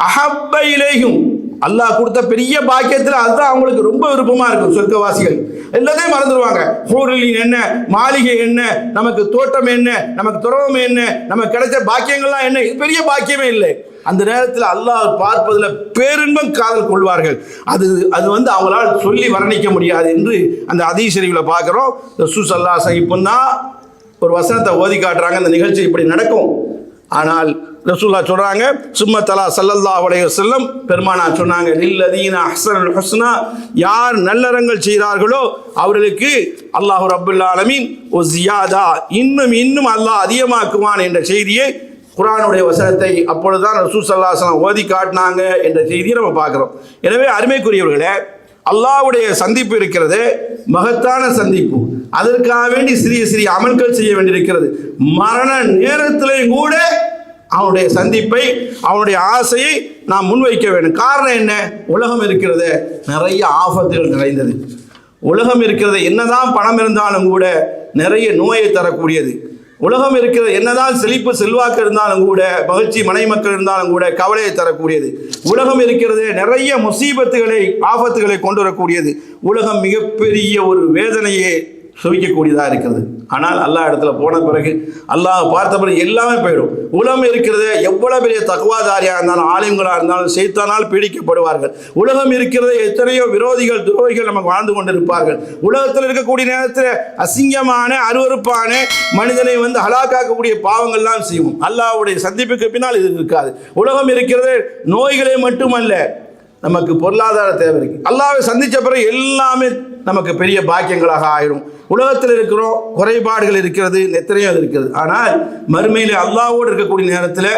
அஹப்ப இலைஹும், அல்லாஹ் கொடுத்த பெரிய பாக்கியத்தில் அதுதான் அவங்களுக்கு ரொம்ப விருப்பமா இருக்கும். சொர்க்கவாசிகள் எல்லாத்தையும் மறந்துடுவாங்க. ஹூரின் என்ன, மாளிகை என்ன, நமக்கு தோட்டம் என்ன, நமக்கு துறவம் என்ன, நமக்கு கிடைச்ச பாக்கியங்கள்லாம் என்ன, இது பெரிய பாக்கியமே இல்லை. அந்த நேரத்தில் அல்லாஹ் பார்ப்பதில் பேரின்பம் காதல் கொள்வார்கள். அது அவங்களால் சொல்லி வர்ணிக்க முடியாது என்று அந்த ஹதீஸ் ஷரீஃபில் பார்க்குறோம். ரசூல் ஸல்லல்லாஹு அலைஹி வஸல்லம் இப்போதான் ஒரு வசனத்தை ஓதி காட்டுறாங்க, இந்த நிகழ்ச்சி இப்படி நடக்கும். ஆனால் ரசூலுல்லாஹ் சொல்றாங்க, சும்ம தலா ஸல்லல்லாஹு அலைஹி வஸல்லம், பெருமானார் சொன்னாங்க, லில்லதீன அஹ்ஸனுல் ஹுஸ்னா, யார் நல்லறங்கள் செய்கிறார்களோ அவர்களுக்கு அல்லாஹ் ரப்புல் ஆலமீன் ஒ ஜியாதா, இன்னும் அல்லாஹ் அதிகமாக்குவான் என்ற செய்தியை, குர்ஆனுடைய வசனத்தை அப்பொழுதுதான் ரசூல் ஸல்லல்லாஹு அலைஹி வஸல்லம் ஓதி காட்டினாங்க என்ற செய்தியை நம்ம பார்க்குறோம். எனவே அருமைக்குரியவர்களே, அல்லாஹ்வுடைய சந்திப்பு இருக்கிறது, மகத்தான சந்திப்பு. அதற்காக வேண்டி சிறிய அமல்கள் செய்ய வேண்டியிருக்கிறது. மரண நேரத்திலேயும் கூட அவனுடைய சந்திப்பை, அவனுடைய ஆசையை நாம் முன்வைக்க வேண்டும். காரணம் என்ன? உலகம் இருக்கிறது நிறைய ஆபத்துகள் நிறைந்தது. உலகம் இருக்கிறது என்னதான் பணம் இருந்தாலும் கூட நிறைய நோயை தரக்கூடியது. உலகம் இருக்கிறது என்னதான் செழிப்பு செல்வாக்கு இருந்தாலும் கூட, மகிழ்ச்சி மனை மக்கள் இருந்தாலும் கூட கவலையை தரக்கூடியது. உலகம் இருக்கிறது நிறைய முசீபத்துகளை, ஆபத்துகளை கொண்டு வரக்கூடியது. உலகம் மிகப்பெரிய ஒரு வேதனையை சுவிக்கக்கூடியதாக இருக்கிறது. ஆனால் அல்லாஹ் இடத்துல போன பிறகு, அல்லாஹ் பார்த்த பிறகு எல்லாமே போயிடும். உலகம் இருக்கிறது, எவ்வளவு பெரிய தக்வாதாரியாக இருந்தாலும், ஆலிம்களாக இருந்தாலும் சைத்தானால் பீடிக்கப்படுவார்கள். உலகம் இருக்கிறது, எத்தனையோ விரோதிகள், துரோகிகள் நமக்கு வாழ்ந்து கொண்டிருப்பார்கள். உலகத்தில் இருக்கக்கூடிய நேரத்தில் அசிங்கமான, அருவருப்பான, மனிதனை ஹலாக்காக்கக்கூடிய பாவங்கள்லாம் செய்வோம். அல்லாஹ்வுடைய சந்திப்புக்கு பின்னால் இது இருக்காது. உலகம் இருக்கிறது, நோய்களே மட்டுமல்ல, நமக்கு பொருளாதார தேவை இருக்கு. அல்லாஹ்வை சந்தித்த பிறகு எல்லாமே நமக்கு பெரிய பாக்கியங்களாக ஆயிரும். உலகத்தில் இருக்கிறோம், குறைபாடுகள் இருக்கிறது, எத்தனையோ இருக்கிறது. ஆனால் மறுமையில் அல்லாஹ்வோடு இருக்கக்கூடிய நேரத்தில்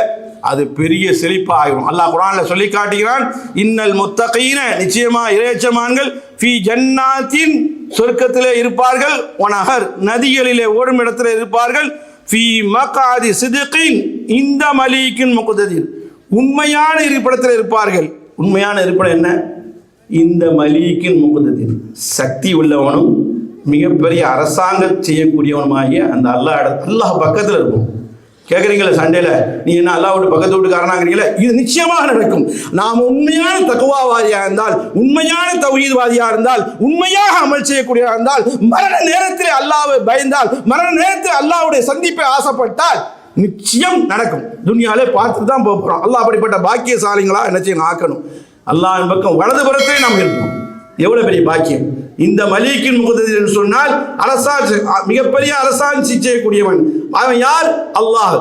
அது பெரிய செழிப்பாக ஆயிரும். அல்லாஹ் குர்ஆனில் சொல்லி காட்டுகிறான், இன்னல் முத்தகீன, நிச்சயமா இறைச்சமான்கள், ஃபீ ஜன்னாத்தின், சொர்க்கத்திலே இருப்பார்கள், ஒனஹர், நதிகளிலே ஓடும் இடத்துல இருப்பார்கள், ஃபீ மக்ஆதி சித்கின், இந்த மலீக்கின் முக்ததிர், உண்மையான இருப்பிடத்தில் இருப்பார்கள். உண்மையான இருப்பிடம் என்ன? இந்த மலீக்கின் முக்ததிர், சக்தி உள்ளவனும் மிகப்பெரிய அரசாங்கம் செய்யக்கூடியவனுமாகிய அந்த அல்லாஹ் பக்கத்தில் இருக்கும். கேட்குறீங்களா சண்டையில், நீ என்ன அல்லாஹ்வோட பக்கத்து வீட்டுக்காரனாங்கிறீங்களா? இது நிச்சயமாக நடக்கும். நாம் உண்மையான தக்வாவாதியாக இருந்தால், உண்மையான தௌஹீத்வாதியாக இருந்தால், உண்மையாக அமல் செய்யக்கூடியதாக இருந்தால், மரண நேரத்தில் அல்லாஹ்வை பயந்தால், மரண நேரத்தில் அல்லாஹ்வுடைய சந்திப்பை ஆசைப்பட்டால் நிச்சயம் நடக்கும். துனியாலே பார்த்துட்டு தான் போகிறோம். அல்லாஹ் அப்படிப்பட்ட பாக்கியசாலிங்களா என்ன செய்யணும், ஆக்கணும். அல்லாஹ்வின் பக்கம் வலது புறத்திலே நாம் இருப்போம். எவ்வளவு பெரிய பாக்கியம்! இந்த மலீக்கின் முக்ததிர் என்று சொன்னால் அரசாட்சி, மிகப்பெரிய அரசாட்சி செய்யக்கூடியவன். அவன் யார்? அல்லாஹ்.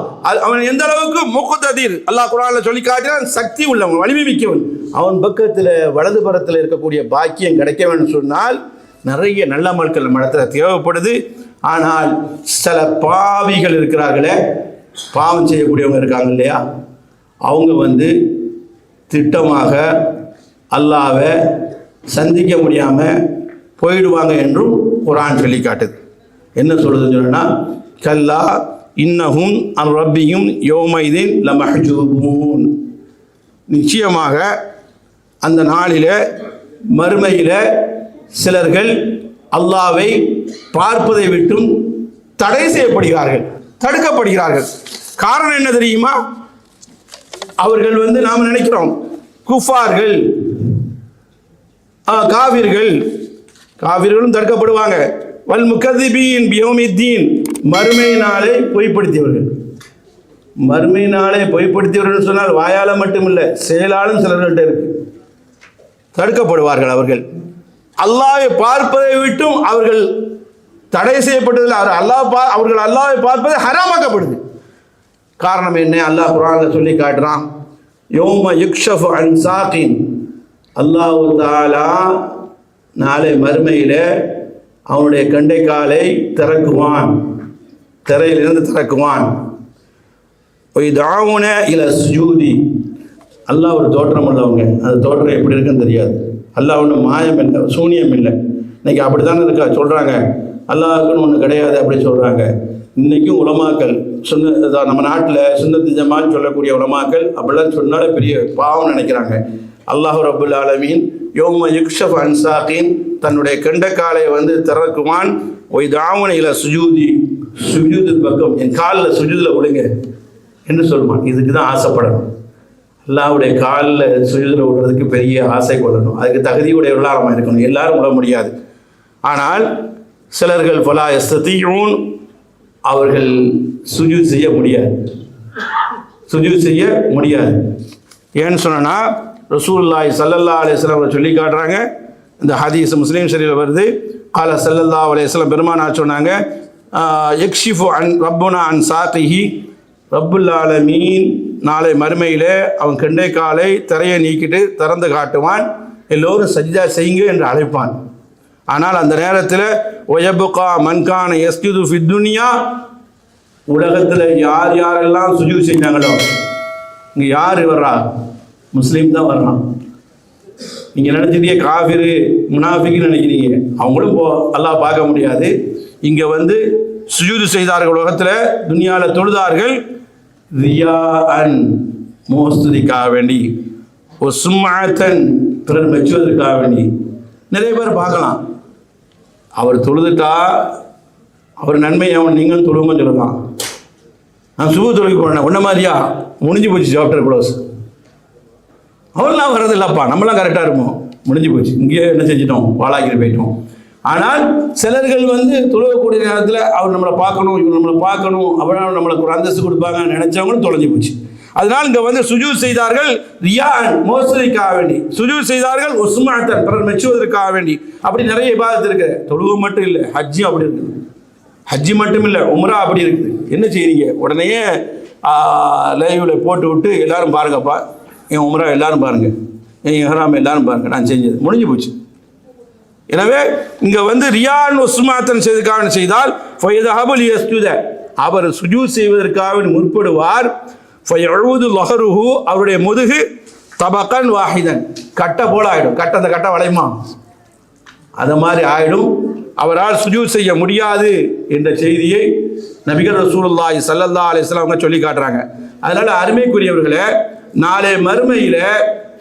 அவன் எந்த அளவுக்கு முக்ததிர், அல்லாஹ் குர்ஆனில் சொல்லி காட்டினான், சக்தி உள்ளவன், வலிமை மிக்கவன். அவன் பக்கத்தில் வலது புறத்தில் இருக்கக்கூடிய பாக்கியம் கிடைக்க வேண்டும் சொன்னால் நிறைய நல்ல மக்கள் நம்ம இடத்துல தேவைப்படுது. ஆனால் சில பாவிகள் இருக்கிறார்களே, பாவம் செய்யக்கூடியவங்க இருக்காங்க இல்லையா, அவங்க திட்டமாக அல்லாஹ்வை சந்திக்க முடியாமல் போயிடுவாங்க என்றும் குர்ஆன் சொல்லி காட்டுது. என்ன சொல்லுதுன்னு சொன்னால், கல்லா இன்னஹும் அன் ரப்பியும் யௌமைதின் லமஹ்ஜூபூன். நிச்சயமாக அந்த நாளில் மறுமையில் சிலர்கள் அல்லாஹ்வை பார்ப்பதை விட்டும் தடை செய்யப்படுகிறார்கள், தடுக்கப்படுகிறார்கள். காரணம் என்ன தெரியுமா? அவர்கள் நாம் நினைக்கிறோம் குஃபார்கள், காவிர்களும் தடுக்கப்படுவாங்க. வல் முகதிபீன் பியௌமித்தீன், மறுமை நாளை பொய்ப்படுத்தியவர்கள். மறுமை நாளை பொய்ப்படுத்தியவர்கள் சொன்னால் வாயால மட்டுமில்லை, செயலாலும் சிலர்கள்ட்ட இருக்கு. தடுக்கப்படுவார்கள். அல்லாஹ்வை பார்ப்பதை விட்டும் அவர்கள் தடை செய்யப்பட்டதில் அவர்கள் அல்லாஹ்வை பார்ப்பது ஹராமாக்கப்படுது. காரணம் என்ன? அல்லாஹ் குர்ஆனில் சொல்லி காட்டுறான், யௌம யுக்ஷஃபு அன் சாகின். அல்லாஹ் தஆலா நாளை மறுமையில் அவனுடைய கண்டை காலை திறக்குவான், திரையிலிருந்து திறக்குவான். ஒய்தாவுன இல சுஜூதி. அல்லாஹ் ஒரு தோற்றம் உள்ளவங்க, அந்த தோற்றம் எப்படி இருக்குன்னு தெரியாது. அல்லாஹ் ஒன்றும் மாயம் இல்லை, சூனியம் இல்லை. இன்னைக்கு அப்படி தானே இருக்கா சொல்கிறாங்க, அல்லாஹுக்குன்னு ஒன்று கிடையாது அப்படி சொல்கிறாங்க. இன்றைக்கும் உலமாக்கள் நம்ம நாட்டில் சுன்னத்து ஜமாத் சொல்லக்கூடிய உலமாக்கள் அப்படிலாம் சொன்னாலே பெரிய பாவம் நினைக்கிறாங்க. அல்லாஹ் ரப்புல் ஆலமீன் யௌம யுக்ஷஃப் அன் சாகின், தன்னுடைய கண்டக்காலை திறக்குவான். ஒய்தாவுன இல சுஜூதி, சுஜூது பக்கம் என் காலில் சுஜூதில் விடுங்க என்று சொல்லுவான். இதுக்கு தான் ஆசைப்படணும். அல்லாஹ்வுடைய காலில் சுஜூதில் விடுறதுக்கு பெரிய ஆசை கொள்ளணும். அதுக்கு தகுதியுடையவர்களாக நம்ம இருக்கணும். எல்லாரும் விட முடியாது. ஆனால் சிலர்கள் ஃபலா யஸ்ததீஊன், அவர்கள் சுஜூத் செய்ய முடியாது, சுஜூத் செய்ய முடியாது. ஏன்னு சொன்னால் ரசூலுல்லாஹி ஸல்லல்லாஹு அலைஹி வஸல்லம் சொல்லி காட்டுறாங்க. இந்த ஹதீஸ் முஸ்லீம் ஷரீஃபில் வருது. கால ஸல்லல்லாஹு அலைஹி வஸல்லம் பெருமானார் சொன்னாங்க, யக்ஷிஃபு அன் ரப்புனா அன் சாகிஹி, ரப்புல் ஆலமீன் நாளை மறுமையில் அவன் கண்டை காலை திரையை நீக்கிட்டு திறந்து காட்டுவான். எல்லோரும் சஜ்ஜா செய்யுங்க என்று அழைப்பான். ஆனால் அந்த நேரத்தில் ஒயபுகா மன்கான யஸ்ஜுது ஃபித் துன்யா, உலகத்தில் யார் யாரெல்லாம் சுஜூத் செஞ்சாங்களோ, இங்கே யார் வர்றா? முஸ்லீம் தான் வர்றான். நீங்கள் நினச்சிட்டே காஃபிரு முனாஃபிக்குன்னு நினைக்கிறீங்க. அவங்களும் அல்லாஹ் பார்க்க முடியாது. இங்கே சுஜூது செய்தார்கள், உலகத்தில் துனியாவில் தொழுதார்கள். ரியாஅன், மோஸ்துதிக்காக வேண்டி, ஒரு சும்மாத்தன், பிறர் மெச்சுவதற்காக வேண்டி. நிறைய பேர் பார்க்கலாம், அவர் தொழுதுட்டா அவர் நன்மையை நீங்களும் தொழுவுங்கன்னு சொல்லலாம். நான் சுப தொழுகி போனேன், ஒன்றை மாதிரியா முடிஞ்சு போச்சு, சாப்டர் க்ளோஸ். அவர்லாம் வர்றது இல்லைப்பா, நம்மளாம் கரெக்டாக இருப்போம், முடிஞ்சு போச்சு, இங்கேயே என்ன செஞ்சிட்டோம், வாழாக்கிட்டு போயிட்டோம். ஆனால் சிலர்கள் தொழுகக்கூடிய நேரத்தில் அவர் நம்மளை பார்க்கணும், இவர் நம்மளை பார்க்கணும், அப்படின்னா நம்மளுக்கு ஒரு அந்தஸ்து கொடுப்பாங்க நினைச்சவங்களும் தொலைஞ்சு போச்சு. அதனால் இங்கே சுஜூத் செய்தார்கள் ரியான், மோசடிக்காக வேண்டி சுஜூத் செய்தார்கள். ஒசுமாத்தன், பிறர் மெச்சுவதற்காக வேண்டி. அப்படி நிறைய இபாதத் இருக்கு. தொழுகை மட்டும் இல்லை, ஹஜ்ஜி அப்படி இருக்குது. ஹஜ்ஜி மட்டும் இல்லை, உம்ரா அப்படி இருக்குது. என்ன செய்றீங்க? உடனே லைவில் போட்டு விட்டு எல்லாரும் பாருங்கப்பா, என் உம்ரா எல்லாரும் பாருங்க, என் இஹ்ராம் எல்லாரும் பாருங்க, நான் செஞ்சது முடிஞ்சு போச்சு. எனவே இங்கே ரியான் ஒசுமாத்தன் செய்ததுக்காக செய்தால் ஃபயதஹபுல் யஸ்ஜுத, அவர் சுஜூத் செய்வதற்காக முற்படுவார். ஃபயஊது லஹருஹு, அவருடைய முதுகு தபகன் வாஹிதன், கட்டை போல ஆகிடும். அந்த கட்டை வளையுமா, அது மாதிரி ஆகிடும். அவரால் சுஜூத் செய்ய முடியாது என்ற செய்தியை நபிகள் ரசூலுல்லாஹி ஸல்லல்லாஹு அலைஹி வஸல்லம் அவங்க சொல்லி காட்டுறாங்க. அதனால அருமைக்குரியவர்களே, நாளை மறுமையில்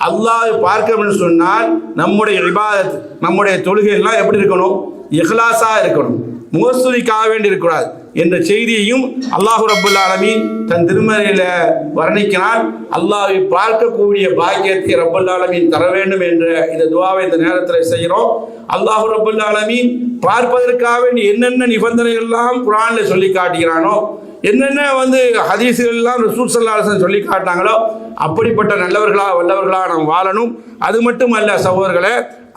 அல்லாஹ் பார்க்கணும்னு சொன்னால் நம்முடைய இபாதத், நம்முடைய தொழுகையெல்லாம் எப்படி இருக்கணும்? இஹ்லாஸாக இருக்கணும், முகஸ்துதிக்காக வேண்டி இருக்கக்கூடாது என்ற செய்தியையும் அல்லாஹ் ரப்புல் ஆலமீன் தன் திருமறையில் வர்ணிக்கிறான். அல்லாஹ்வை பார்க்கக்கூடிய பாக்கியத்தை ரப்புல் ஆலமீன் தர வேண்டும் என்ற இந்த துஆவை இந்த நேரத்தில் செய்கிறோம். அல்லாஹ் ரப்புல் ஆலமீன் பார்ப்பதற்காக வேண்டி என்னென்ன நிபந்தனைகள் எல்லாம் குர்ஆனில் சொல்லி காட்டுகிறானோ, என்னென்ன ஹதீஸ்கள் எல்லாம் ரசூல் ஸல்லல்லாஹு அலைஹி வஸல்லம் சொல்லி காட்டினாங்களோ, அப்படிப்பட்ட நல்லவர்களாக வல்லவர்களாக நாம் வாழணும். அது மட்டும் அல்ல சகோதரர்களே,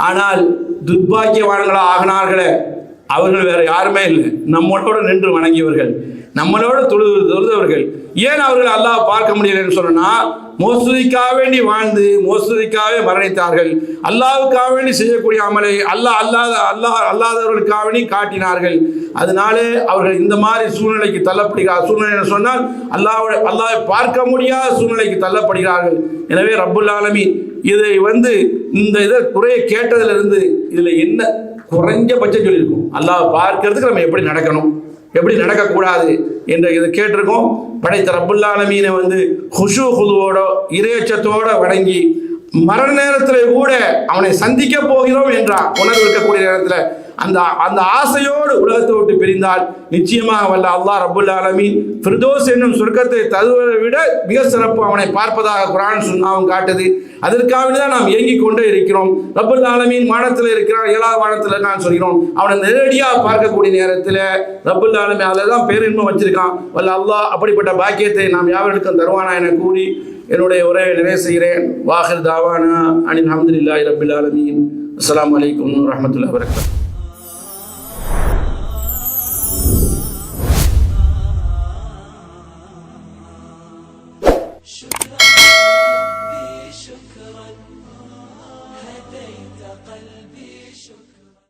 ஆனால் துர்பாக்கியவான்களாக ஆகினார்களே, அவர்கள் வேற யாருமே இல்லை, நம்மளோட நின்று வணங்கியவர்கள், நம்மளோட தொழுதவர்கள். ஏன் அவர்கள் அல்லாஹ் பார்க்க முடியலன்னு சொன்னா, மோசடிக்காக வேண்டி வாழ்ந்து மோசடிக்காகவே மரணித்தார்கள். அல்லாஹ்வுக்காக வேண்டி செய்யக்கூடிய அமலை அல்லாதவர்களுக்காக வேண்டி காட்டினார்கள். அதனாலே அவர்கள் இந்த மாதிரி சூழ்நிலைக்கு தள்ளப்படுகிறார். சூழ்நிலை சொன்னால் அல்லாஹ்வை பார்க்க முடியாத சூழ்நிலைக்கு தள்ளப்படுகிறார்கள். எனவே ரப்புல் ஆலமீன் இதை இந்த குறையை கேட்டதிலிருந்து இதில் என்ன குறைஞ்சபட்சம் சொல்லியிருக்கும், அல்லாஹ் பார்க்கறதுக்கு நம்ம எப்படி நடக்கணும், எப்படி நடக்கக்கூடாது என்று இதை கேட்டிருக்கோம். படைத்த ரப்புல் ஆலமீனை ஹுஷு ஹுதுவோட இறையச்சத்தோட வணங்கி மரண நேரத்தில் கூட அவனை சந்திக்க போகிறோம் என்ற உணர்வு இருக்கக்கூடிய நேரத்தில் அந்த ஆசையோடு உலகத்தை விட்டு பிரிந்தால் நிச்சயமாக வல்ல அல்லாஹ் ரப்புல் ஆலமீன் ஃபிர்தௌஸ் என்னும் சொர்க்கத்தை தருவதை விட மிக சிறப்பு அவனை பார்ப்பதாக குர்ஆன் சுன்னாவும் காட்டுது. அதற்காக தான் நாம் இயங்கிக் கொண்டே இருக்கிறோம். ரப்புல் ஆலமீன் வானத்தில் இருக்கிறான், 7வது வானத்தில் நான் சொல்கிறோம். அவனை நேரடியாக பார்க்கக்கூடிய நேரத்தில் ரப்புல் ஆலமீன் அதில் தான் பேரின்பம் வச்சிருக்கான். வல்ல அல்லாஹ் அப்படிப்பட்ட பாக்கியத்தை நாம் யாவருக்கும் தருவானா என கூறி என்னுடைய உரையை நிறைவு செய்கிறேன். வாஹிர் தாவானா அனில் அல்ஹம்துலில்லாஹி ரப்பில் ஆலமீன். அஸ்ஸலாமு அலைக்கும் வரஹ்மத்துல்லாஹி வபரகாத்துஹு.